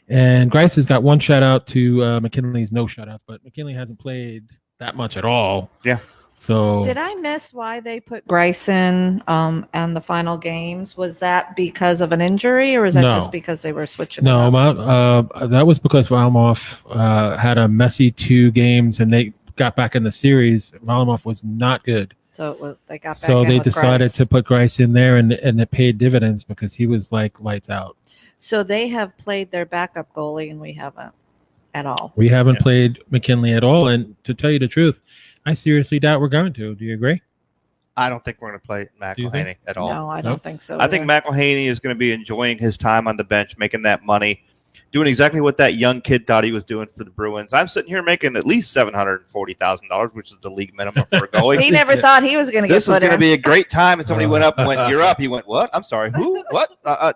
And Grice has got 1 shutout to McKinley's no shutouts, but McKinley hasn't played that much at all. Yeah. So Did I miss why they put Grayson on the final games? Was that because of an injury, or was that No. just because they were switching? no, it up? that was because Volomov had a messy 2 games and they got back in the series. Volomov was not good. So they got back So in they with decided Grice. to put Grice in there and it paid dividends because he was like lights out. So they have played their backup goalie, and we haven't at all. We haven't Yeah. played McKinley at all. And to tell you the truth, I seriously doubt we're going to. Do you agree? I don't think we're going to play Do you think? McElhaney at all. No, I No? don't think so. I think either. McElhaney is going to be enjoying his time on the bench, making that money. doing exactly what that young kid thought he was doing for the Bruins. I'm sitting here making at least $740,000, which is the league minimum for a goalie. He never thought he was going to get This is put going to in. be a great time. And somebody went up and went, "You're up." He went, "What? I'm sorry. Who? What?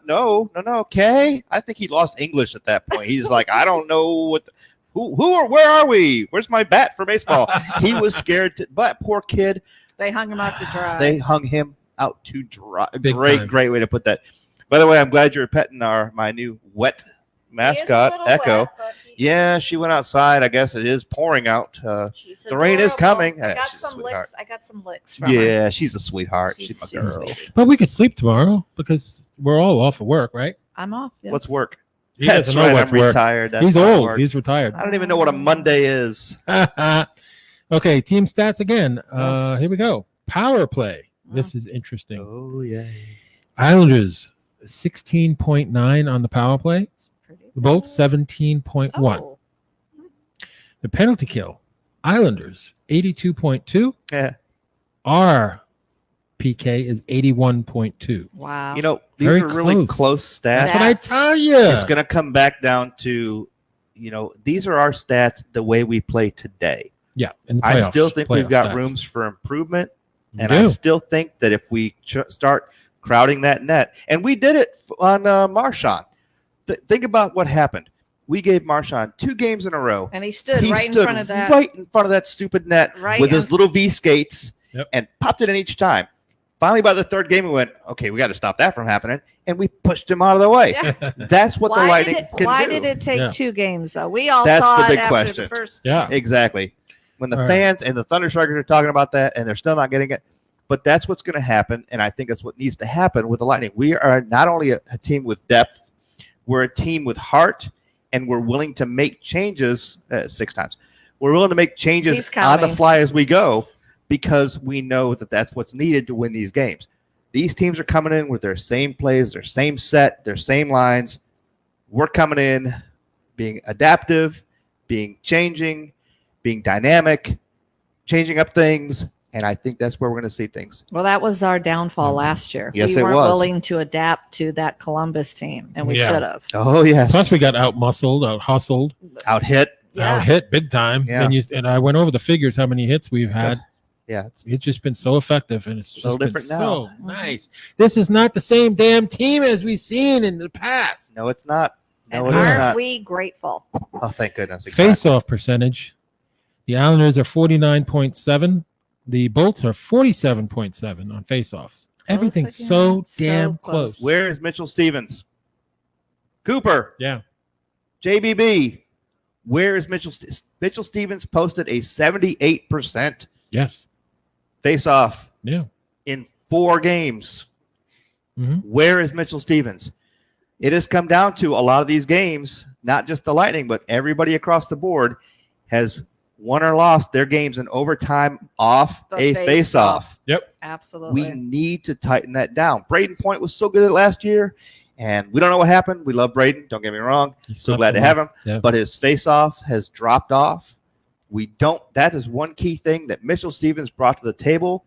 No. Okay." I think he lost English at that point. He's like, "I don't know what. Who or where are we? Where's my bat for baseball?" He was scared. But poor kid. They hung him out to dry. They hung him out to dry. Big time. Great way to put that. By the way, I'm glad you're petting my new wet mascot, Echo. Yeah, she went outside. I guess it is pouring out. The rain is coming. I got She's a some sweetheart. licks. I got some licks from her. Yeah, she's a sweetheart. She's my girl. sweet. But we could sleep tomorrow because we're all off of work, right? I'm off. Yes. What's work? He That's doesn't know right. what's I'm work. retired. That's He's my old. work. He's retired. I don't even know what a Monday is. Okay, team stats again. Yes. Here we go. Power play. This is interesting. Oh yeah. Islanders 16.9 on the power play. The Bolts 17.1. Oh. The penalty kill. Islanders 82.2. Yeah. Our PK is 81.2. Wow. You know, these Very are really close. close stats. That's what I tell you. It's going to come back down to, these are our stats the way we play today. Yeah. In the I playoffs, still think we've playoff got stats. rooms for improvement. You And do. I still think that if we start crowding that net, and we did it on Marchand. Think about what happened. We gave Marchand 2 games in a row. and he stood He right in stood front of that. right in front of that stupid net Right with in- his little V skates and popped it in each time. Finally, by the 3rd game, we went, okay, we got to stop that from happening. And we pushed him out of the way. Yeah. That's what the Lightning can Why do. did it take Yeah. 2 games though? We all That's saw the it big after question. the first. Yeah. Exactly. When the All right. fans and the Thunderstrikers are talking about that and they're still not getting it. But that's what's going to happen. And I think that's what needs to happen with the Lightning. We are not only a team with depth, we're a team with heart, and we're willing to make changes 6 times. We're willing to make changes He's on the counting. fly as we go because we know that that's what's needed to win these games. These teams are coming in with their same plays, their same set, their same lines. We're coming in being adaptive, being changing, being dynamic, changing up things. And I think that's where we're going to see things. Well, that was our downfall last year. Yes, we it weren't was. willing to adapt to that Columbus team, and we Yeah. should have. Oh, yes. Plus, we got out muscled, out hustled, Out hit. out hit big time. Yeah. And I went over the figures how many hits we've had. Yeah. It's just been so effective, and it's So just been different now. so nice. This is not the same damn team as we've seen in the past. No, it's not. No, And it is aren't not. we grateful? Oh, thank goodness. Exactly. Face-off percentage. The Islanders are 49.7. The Bolts are 47.7 on face-offs. Everything's again. so So damn close. close. Where is Mitchell Stevens? Cooper. Yeah. JBB. Where is Mitchell? Mitchell Stevens posted a 78% Yes. face-off Yeah. in 4 games. Mhm. Where is Mitchell Stevens? It has come down to a lot of these games, not just the Lightning, but everybody across the board has won or lost their games in overtime off But a face-off. Absolutely. We need to tighten that down. Braden Point was so good at last year, and we don't know what happened. We love Braden. Don't get me wrong. He's So slept glad to a lot. have him. Yeah. But his face-off has dropped off. That is one key thing that Mitchell Stevens brought to the table.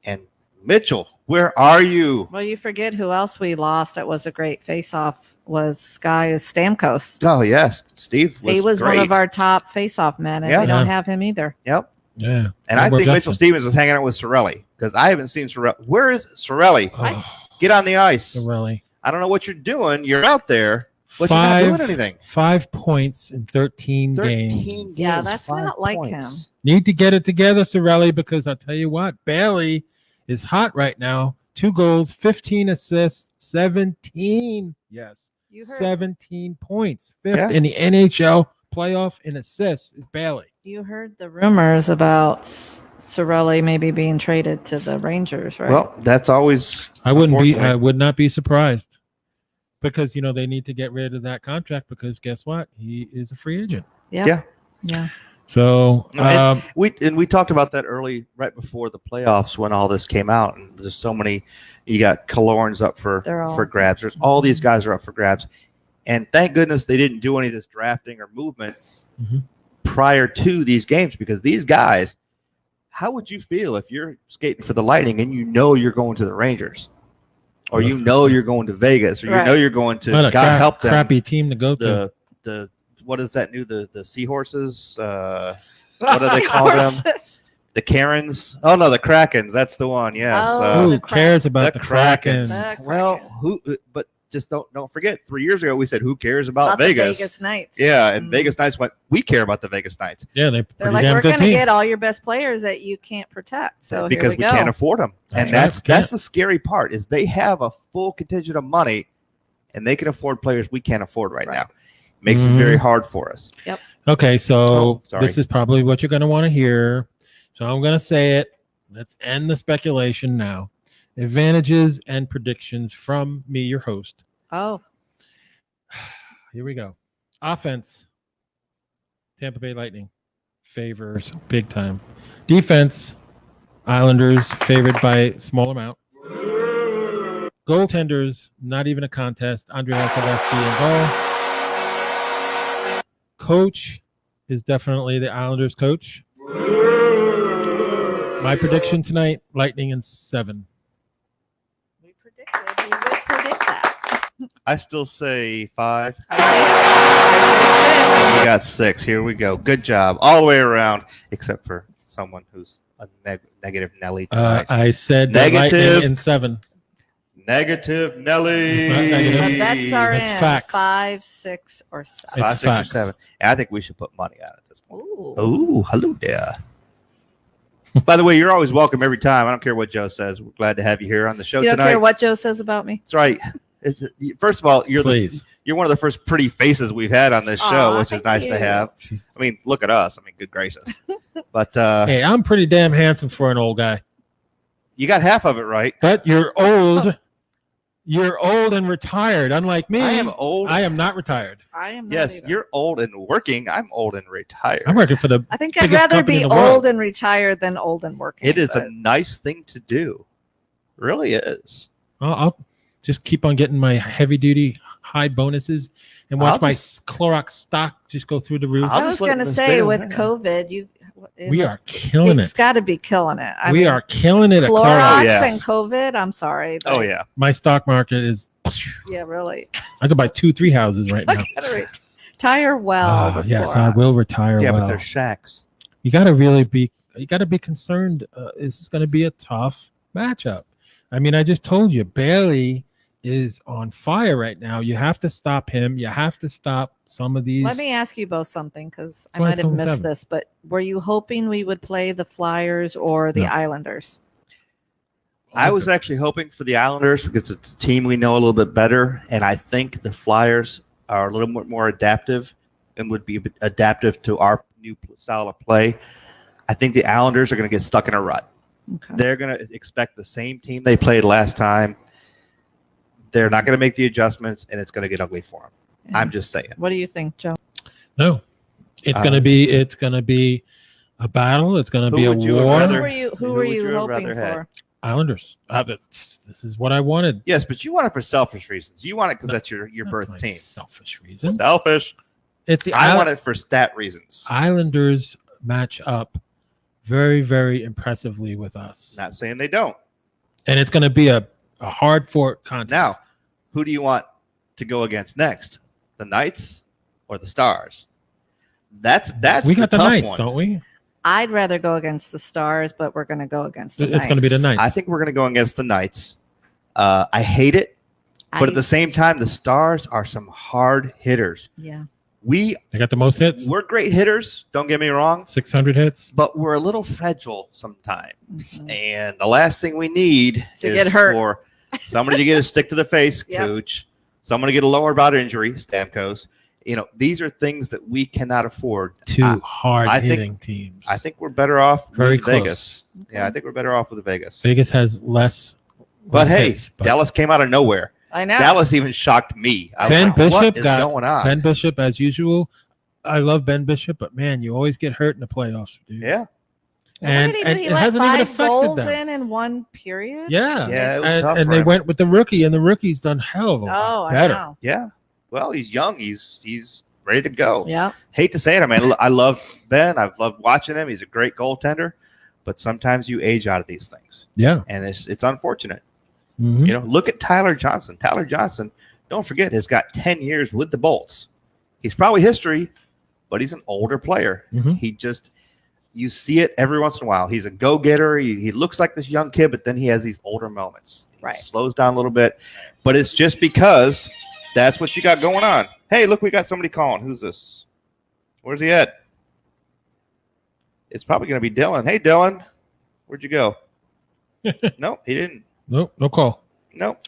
And Mitchell, where are you? Well, you forget who else we lost that was a great face-off was Sky Stamkos. Oh, yes. Steve was He was great. one of our top face-off men, and Yeah. we don't have him either. Yep. Yeah. And I We're think Mitchell Justin. Stevens was hanging out with Sorelli because I haven't seen Sorelli. Where is Sorelli? Oh, Get on the ice. really. I don't know what you're doing. You're out there, but you're not doing anything. 5 points in 13 13 games. games. Yeah, that's 5 not like points. Need to get it together, Sorelli, because I'll tell you what, Bailey is hot right now. 2 goals, 15 assists, 17. Yes. You heard, 17 points. 5th Yeah. in the NHL playoff in assists is Bailey. you heard the rumors about Sorelli maybe being traded to the Rangers, right? Well, that's always I would Unfortunately. not be surprised because they need to get rid of that contract because guess what? He is a free agent. yeah. Yeah. So And we talked about that right before the playoffs when all this came out, and there's so many. You got Killorn's up They're all- for grabs. There's all these guys are up for grabs, and thank goodness they didn't do any of this drafting or movement Mhm. prior to these games because these guys. How would you feel if you're skating for the Lightning and you know you're going to the Rangers? or you're going to Vegas, or you're going to God help them. Crappy team to go to. The what is that new the seahorses? What do they call them? The Karens? Oh no, the Krakens. That's the one. Yes. Who cares about the Krakens? Well, but just don't forget. 3 years ago, we said, "Who cares about Vegas?" The Vegas Knights. Yeah, and Vegas Knights went, "We care about the Vegas Knights." Yeah, they're like, we're going to get all your best players that you can't protect. So because we can't afford them, and that's the scary part is they have a full contingent of money, and they can afford players we can't afford right now. Makes it very hard for us. Yep. Okay, so this is probably what you're going to want to hear. So I'm going to say it. Let's end the speculation now. Advantages and predictions from me, your host. Oh. Here we go. Offense. Tampa Bay Lightning favors big time. Defense. Islanders favored by small amount. Goaltenders, not even a contest. Andrei Vasilevsky in goal. Coach is definitely the Islanders coach. My prediction tonight, Lightning in 7. We predicted. You would predict that. I still say 5. I say 6. We got 6. Here we go. Good job. All the way around, except for someone who's a negative Nelly tonight. I said negative Lightning in 7. Negative Nelly. It's not negative. The bets are That's in facts. 5, 6, or 7. 5, 6, or 7. And I think we should put money on it at this point. Ooh, hello there. By the way, you're always welcome every time. I don't care what Joe says. We're glad to have you here on the show tonight. You don't care what Joe says about me? That's right. First of all, you're one of the first pretty faces we've had on this show, which is nice to have. I mean, look at us. I mean, good gracious. But hey, I'm pretty damn handsome for an old guy. You got half of it right. But you're old. You're old and retired, unlike me. I am old. I am not retired. I am not. Yes, either. You're old and working. I'm old and retired. I'm working for the I think I'd biggest rather company be in the world. old and retired than old and working. It is a nice thing to do. Really is. I'll just keep on getting my heavy-duty high bonuses and watch my Clorox stock just go through the roof. I was going to say, with COVID, we are killing it. It's got to be killing it. We are killing it at Clorox Clorox. and COVID. I'm sorry. Oh yeah. My stock market is. Yeah, really. I could buy 2-3 houses right now. Retire well. With yes, Clorox. I will retire. Yeah, well. but they're shacks. You got to really be. You got to be concerned. This is going to be a tough matchup. I mean, I just told you, Bailey is on fire right now. You have to stop him. You have to stop some of these. Let me ask you both something, because I might have missed this, but were you hoping we would play the Flyers or the Islanders? I was actually hoping for the Islanders because it's a team we know a little bit better, and I think the Flyers are a little bit more adaptive and would be adaptive to our new style of play. I think the Islanders are going to get stuck in a rut. Okay. They're going to expect the same team they played last time. They're not going to make the adjustments, and it's going to get ugly for them. Yeah. I'm just saying. What do you think, Joe? No, it's going to be a battle. It's going to be a war. Who were you hoping for? Islanders. This is what I wanted. Yes, but you want it for selfish reasons. You want it because that's your birth team. Selfish reasons. Selfish. I want it for stat reasons. Islanders match up very, very impressively with us. Not saying they don't. And it's going to be a hard-fought contest. Now, who do you want to go against next? The Knights or the Stars? That's we got the Knights, one. Don't we? I'd rather go against the Stars, but we're going to go against the Knights. It's going to be the Knights. I think we're going to go against the Knights. I hate it, but at the same time, the Stars are some hard hitters. Yeah. They got the most hits. We're great hitters, don't get me wrong. 600 hits. But we're a little fragile sometimes. Mm-hmm. And the last thing we need is get hurt. For somebody to get a stick to the face, Cooch. Somebody to get a lower body injury, Stamkos. These are things that we cannot afford. Two hard-hitting teams. I think we're better off with close. Vegas. Okay. Yeah, I think we're better off with Vegas. Vegas has less hits, Dallas came out of nowhere. I know. Dallas even shocked me. Ben Bishop what is going on? Ben Bishop, as usual. I love Ben Bishop, but man, you always get hurt in the playoffs, dude. Yeah. And he it let hasn't 5 even affected goals them. in one period. Yeah. It was tough and for they him. went with the rookie, and the rookie's done hell of a lot better. I know. Yeah. Well, he's young. He's ready to go. Yeah. Hate to say it. I mean, I love Ben. I've loved watching him. He's a great goaltender. But sometimes you age out of these things. Yeah. And it's unfortunate. Mhm. You know, look at Tyler Johnson. Tyler Johnson, don't forget, has got 10 years with the Bolts. He's probably history, but he's an older player. Mhm. He just, you see it every once in a while. He's a go-getter. He looks like this young kid, but then he has these older moments. Right. He slows down a little bit, but it's just because that's what you got going on. Hey, look, we got somebody calling. Who's this? Where's he at? It's probably going to be Dylan. Hey, Dylan, where'd you go? No, he didn't. Nope, no call. Nope.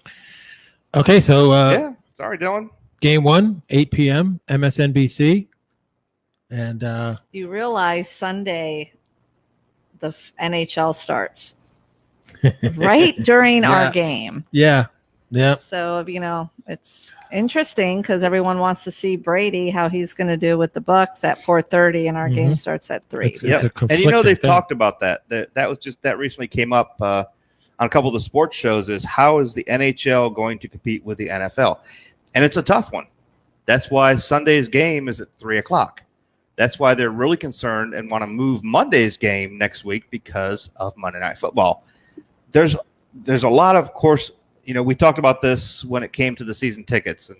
Okay, so Yeah, sorry, Dylan. game 1, 8 p.m., MSNBC. And You realize Sunday the NHL starts right during our game. yeah. So, you know, it's interesting because everyone wants to see Brady, how he's going to do with the Bucks at 4:30, and our game starts at 3. It's a And you know, they've conflicting thing. talked about that. That was just, that recently came up on a couple of the sports shows, is how is the NHL going to compete with the NFL? And it's a tough one. That's why Sunday's game is at 3:00. That's why they're really concerned and want to move Monday's game next week because of Monday Night Football. There's a lot of course, you know, we talked about this when it came to the season tickets. And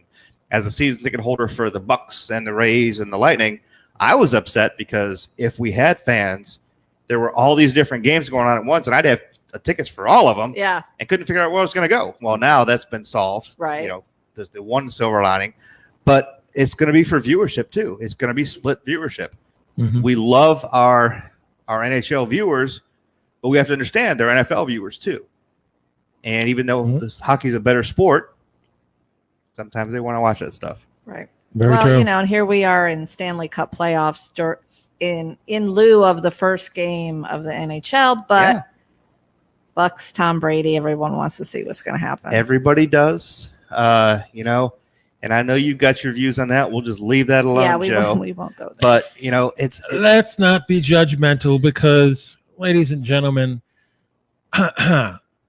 as a season ticket holder for the Bucks and the Rays and the Lightning, I was upset because if we had fans, there were all these different games going on at once, and I'd have tickets for all of them. Yeah. And couldn't figure out where I was going to go. Well, now that's been solved. Right. You know, there's the one silver lining, but it's going to be for viewership too. It's going to be split viewership. Mhm. We love our NHL viewers, but we have to understand they're NFL viewers too. And even though this hockey's a better sport, sometimes they want to watch that stuff. Right. Very well, true. you know, and here we are in Stanley Cup playoffs in lieu of the first game of the NHL, but Yeah. Bucks, Tom Brady, everyone wants to see what's going to happen. Everybody does, you know, and I know you've got your views on that. We'll just leave that alone, yeah, we Joe. won't go there. But, you know, Let's not be judgmental because, ladies and gentlemen,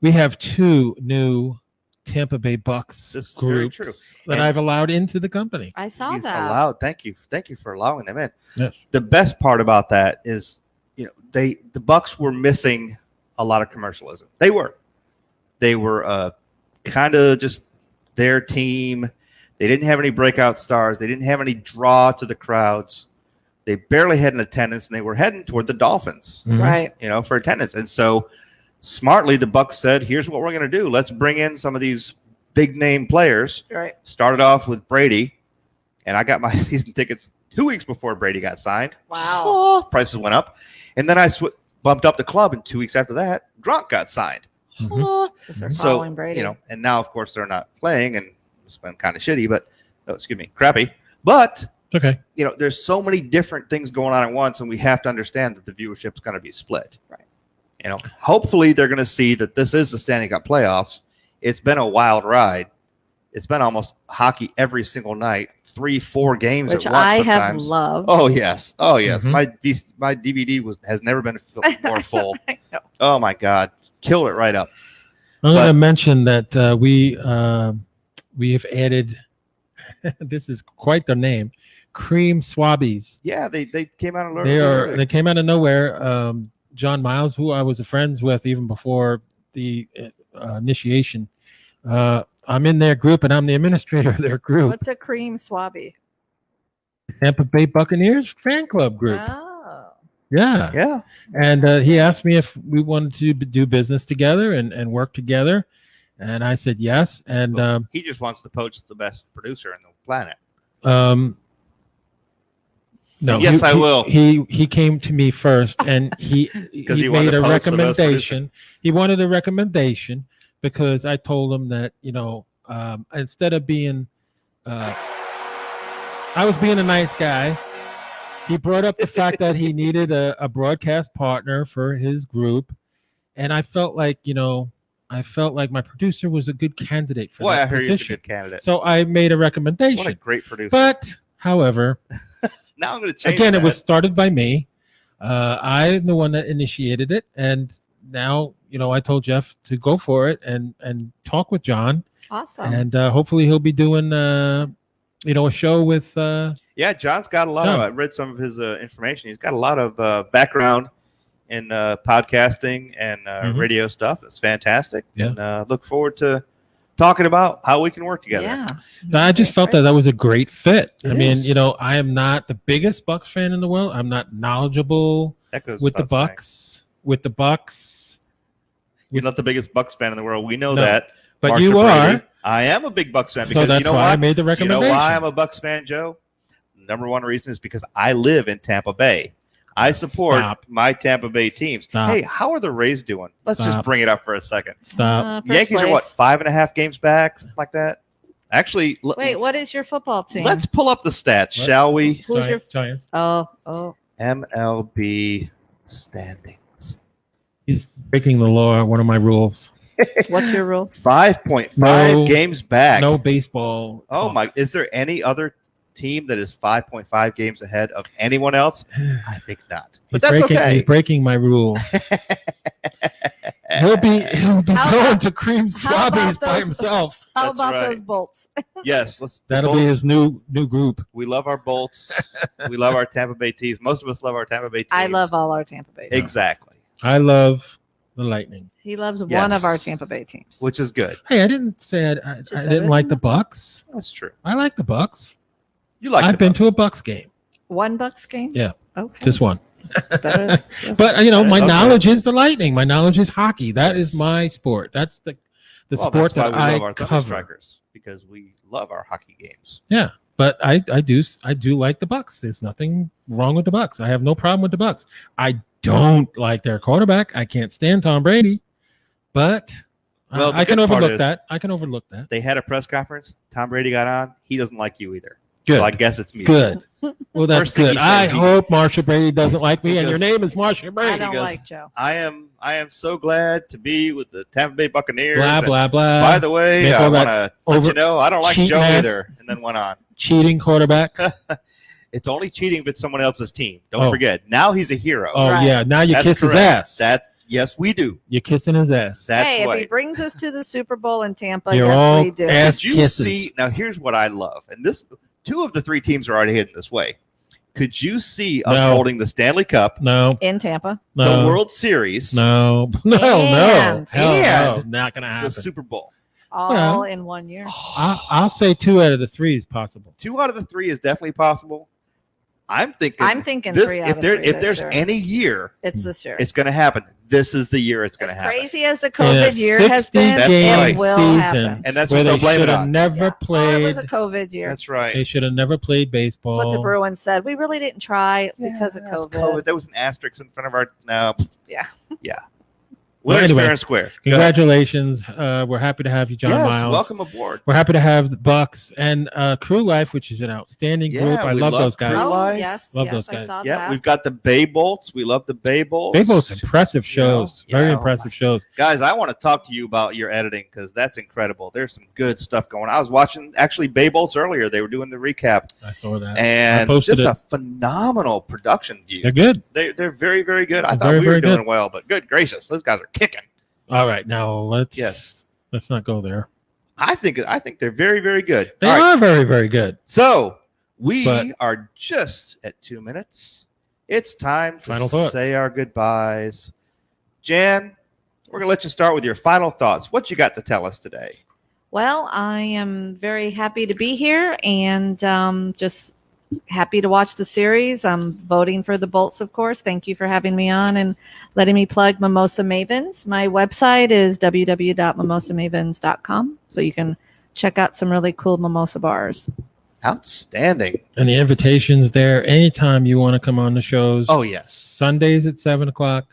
we have 2 new Tampa Bay Bucks This is very groups true. that And- I've allowed into the company. I saw you've that. allowed. Thank you for allowing them in. Yes. The best part about that is, you know, the Bucks were missing a lot of commercialism. They were kind of just their team. They didn't have any breakout stars. They didn't have any draw to the crowds. They barely had an attendance, and they were heading toward the Dolphins, Mhm. Right. you know, for attendance. And so smartly, the Bucks said, here's what we're going to do. Let's bring in some of these big name players. Right. Started off with Brady, and I got my season tickets 2 weeks before Brady got signed. Wow. Oh, prices went up. And then I bumped up the club, and 2 weeks after that, Gronk got signed. Mhm. Oh. Because they're So, following Brady. you know, and now, of course, they're not playing, and it's been kind of shitty, but, crappy. But, Okay. you know, there's so many different things going on at once, and we have to understand that the viewership is going to be split. Right. You know, hopefully they're going to see that this is the Stanley Cup playoffs. It's been a wild ride. It's been almost hockey every single night, 3-4 games which at once I have sometimes. loved. Oh yes, oh yes. Mhm. My DVD has never been more full. I know. Oh my God, kill it right up. I'm going But- to mention that we have added. This is quite the name, Cream Swabbies. Yeah, they came out and learned. They came out of nowhere. John Miles, who I was friends with even before the initiation. I'm in their group, and I'm the administrator of their group, What's a cream swabby? Tampa Bay Buccaneers fan club group. Oh. Yeah. Yeah, And he asked me if we wanted to do business together and work together. And I said yes. And he just wants to poach the best producer on the planet. no, Yes, I will. He came to me first, and he he wanted made to a poach the best recommendation. He wanted a recommendation because I told him that, you know, instead of being, I was being a nice guy. He brought up the fact that he needed a broadcast partner for his group, and I felt like, you know, my producer was a good candidate for Boy, that I heard you're a position. good candidate. So I made a What a recommendation. great producer. But, however, now I'm going to change. again, that. it was started by me. I'm the one that initiated it, and now, you know, I told Jeff to go for it and talk with John, Awesome. and hopefully he'll be doing you know, a show with Yeah, John's got a lot of. I read some of his information. He's got a lot of background in podcasting and radio stuff. That's fantastic. Yeah. And look forward to talking about how we can work together. Yeah. I just felt that was a great fit. It I mean, is. I am not the biggest Bucks fan in the world. I'm not knowledgeable That goes with the without saying. Bucks. With the Bucks, You're not the biggest Bucks fan in the world. We know No, that. but Marsha you Brady. are. I am a big Bucks fan So because that's you know why why? I made the You know recommendation. why I'm a Bucks fan, Joe? Number one reason is because I live in Tampa Bay. I support Stop. my Tampa Bay teams. Stop. Hey, how are the Rays doing? Let's just Stop. bring it up for a second. Stop. First Yankees are what, place. 5.5 games back, something like that. Actually, Wait, what is your football team? let's pull up the stats, What? shall we? Who's your? Giants. Oh. MLB standings. He's breaking the law. One of my rules. What's your rule? 5.5 No. games back. No baseball. Oh talk. my! Is there any other team that is 5.5 games ahead of anyone else? I think not. But that's He's okay. breaking my rule. He'll be How going about- to cream how about swabbies by those- himself. How That's about right. those bolts? Yes, let's. That'll Bolts. be his new group. We love our Bolts. We love our Tampa Bay teams. Most of us love our Tampa Bay teams. I love all our Tampa Bay teams. Exactly, I love the Lightning. He loves Yes. one of our Tampa Bay teams. which is good. Hey, I didn't say I Just didn't better like than the Bucks. That's true. I like the Bucks. You like? I've the been to a Bucks. Bucks game, One Bucks game? Yeah. Okay. just one. It's better. But my Okay. knowledge is the Lightning. My knowledge is hockey. That is my sport. That's the Well, sport that's that why we I love our cover. Thunderstrikers, because we love our hockey games. Yeah, but I do like the Bucks. There's nothing wrong with the Bucks. I have no problem with the Bucks. I don't like their quarterback. I can't stand Tom Brady, but Well, the I can good part overlook is- that. I can overlook that. They had a press conference. Tom Brady got on. He doesn't like you either. Good. So I guess it's me. Good. Well, that's First thing good. he said, I he- hope Marsha Brady doesn't like me, He and your goes- name is Marsha I Brady. don't goes, like Joe. I am so glad to be with the Tampa Bay Buccaneers. Blah and blah blah. by the way, make I all want that to let over- you know I don't like cheating Joe ass. either. And then went on. Cheating quarterback. It's only cheating if it's someone else's team. Don't Oh. forget. Now he's a hero. Oh Right. yeah, now you That's kiss his correct. ass. Yes, we do. You're kissing his ass. That's hey, if he right. brings us to the Super Bowl in Tampa, You're yes, all we do. ass Could you kisses. see? Now, here's what I love, and this 2 of the 3 teams are already heading this way. Could you see us No. holding the Stanley Cup, No, In Tampa. no, the World Series, no, no, And- Hell no, and not gonna the happen. Super Bowl? All Well, in 1 year. I'll say 2 out of the 3 is possible. 2 out of the 3 is definitely possible. I'm thinking. Three out If of there, 3 if this there's year. any year It's this year. it's going to happen, this is the year it's going to As happen. crazy as the In a COVID year has been, 60-game it will season. happen. And that's Where what they'll they blame should it have on. never Yeah. Oh, it played. was a COVID year. That's right. They should have never played baseball. What the Bruins said. We really didn't try because of That's COVID. There was an asterisk in front of our. No. Yeah. Yeah. Well, Winners anyway, fair and square. Go ahead. Congratulations. We're happy to have you, John Yes, Miles. welcome aboard. We're happy to have the Bucks and Crew Life, which is an outstanding group. Yeah, I we love love those guys. Crew Oh, Life. yes. Love yes, those I guys. saw Yeah, that. we've got the Bay Bolts. We love the Bay Bolts. They both impressive shows. Yeah, Very oh impressive shows. Guys, I want to talk to you about your editing because that's incredible. There's some good stuff going on. I was watching actually Bay Bolts earlier. They were doing the recap, I saw that. and posted just it. a phenomenal production view. They're good. They're very, very good. I They're thought very, we were very doing good. well, but good gracious, those guys are kicking. All right, now let's not go there. I think they're very, very good. They All right, are very, very good. so we But- are just at 2 minutes. It's time to Final thoughts. say our goodbyes. Jan, we're gonna let you start with your final thoughts. What you got to tell us today? Well, I am very happy to be here and just happy to watch the series. I'm voting for the Bolts, of course. Thank you for having me on and letting me plug Mimosa Mavens. My website is www.mimosamavens.com, so you can check out some really cool mimosa bars. Outstanding. And the invitation's there anytime you want to come on the shows. Oh yes. Sundays at 7:00,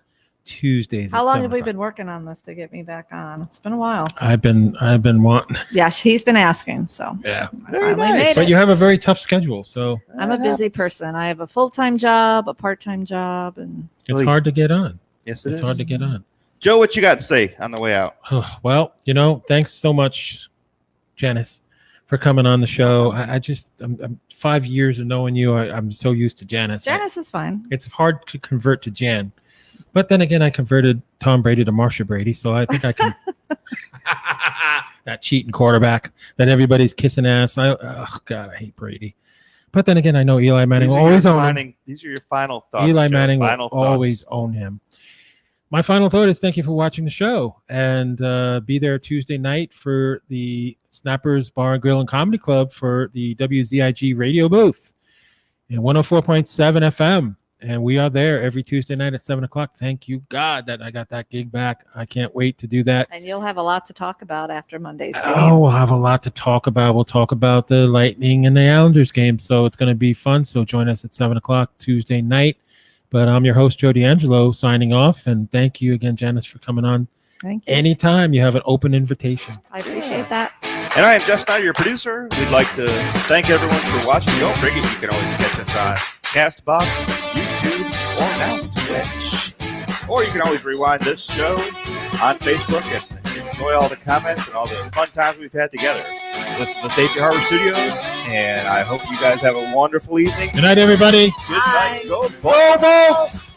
Tuesdays. How at long 7 have we o'clock. been working on this to get me back on? It's been a while. I've been wanting. Yeah, he's been asking, so Yeah. I Very finally nice. made But it. you have a very tough schedule, so I'm a busy person. I have a full-time job, a part-time job, and it's Oy. hard to get on. Yes, it It's is. hard to get on. Joe, what you got to say on the way out? Well, thanks so much, Janice, for coming on the show. I'm 5 years of knowing you. I'm so used to Janice. Janice is fine. It's hard to convert to Jan. But then again, I converted Tom Brady to Marsha Brady, so I think I can. That cheating quarterback that everybody's kissing ass. God, I hate Brady. But then again, I know Eli Manning will always own him. These are your final thoughts. Eli Joe. Manning will Final always thoughts. own him. my final thought is thank you for watching the show, and be there Tuesday night for the Snappers Bar and Grill and Comedy Club for the WZIG radio booth in 104.7 FM. And we are there every Tuesday night at 7 o'clock. Thank you, God, that I got that gig back. I can't wait to do that. And you'll have a lot to talk about after Monday's game. Oh, we'll have a lot to talk about. We'll talk about the Lightning and the Islanders game. So it's going to be fun. So join us at 7 o'clock Tuesday night. But I'm your host, Joe D'Angelo, signing off. And thank you again, Janice, for coming on. Thank you. Anytime you have an open invitation. I appreciate that. And I am Jeff Snyder, your producer. We'd like to thank everyone for watching. Don't forget, you can always catch us on CastBox, YouTube, or now Twitch. Or you can always rewind this show on Facebook and enjoy all the comments and all the fun times we've had together. This is the Safety Harbor Studios, and I hope you guys have a wonderful evening. Good night, everybody. Good night. Go Bulls!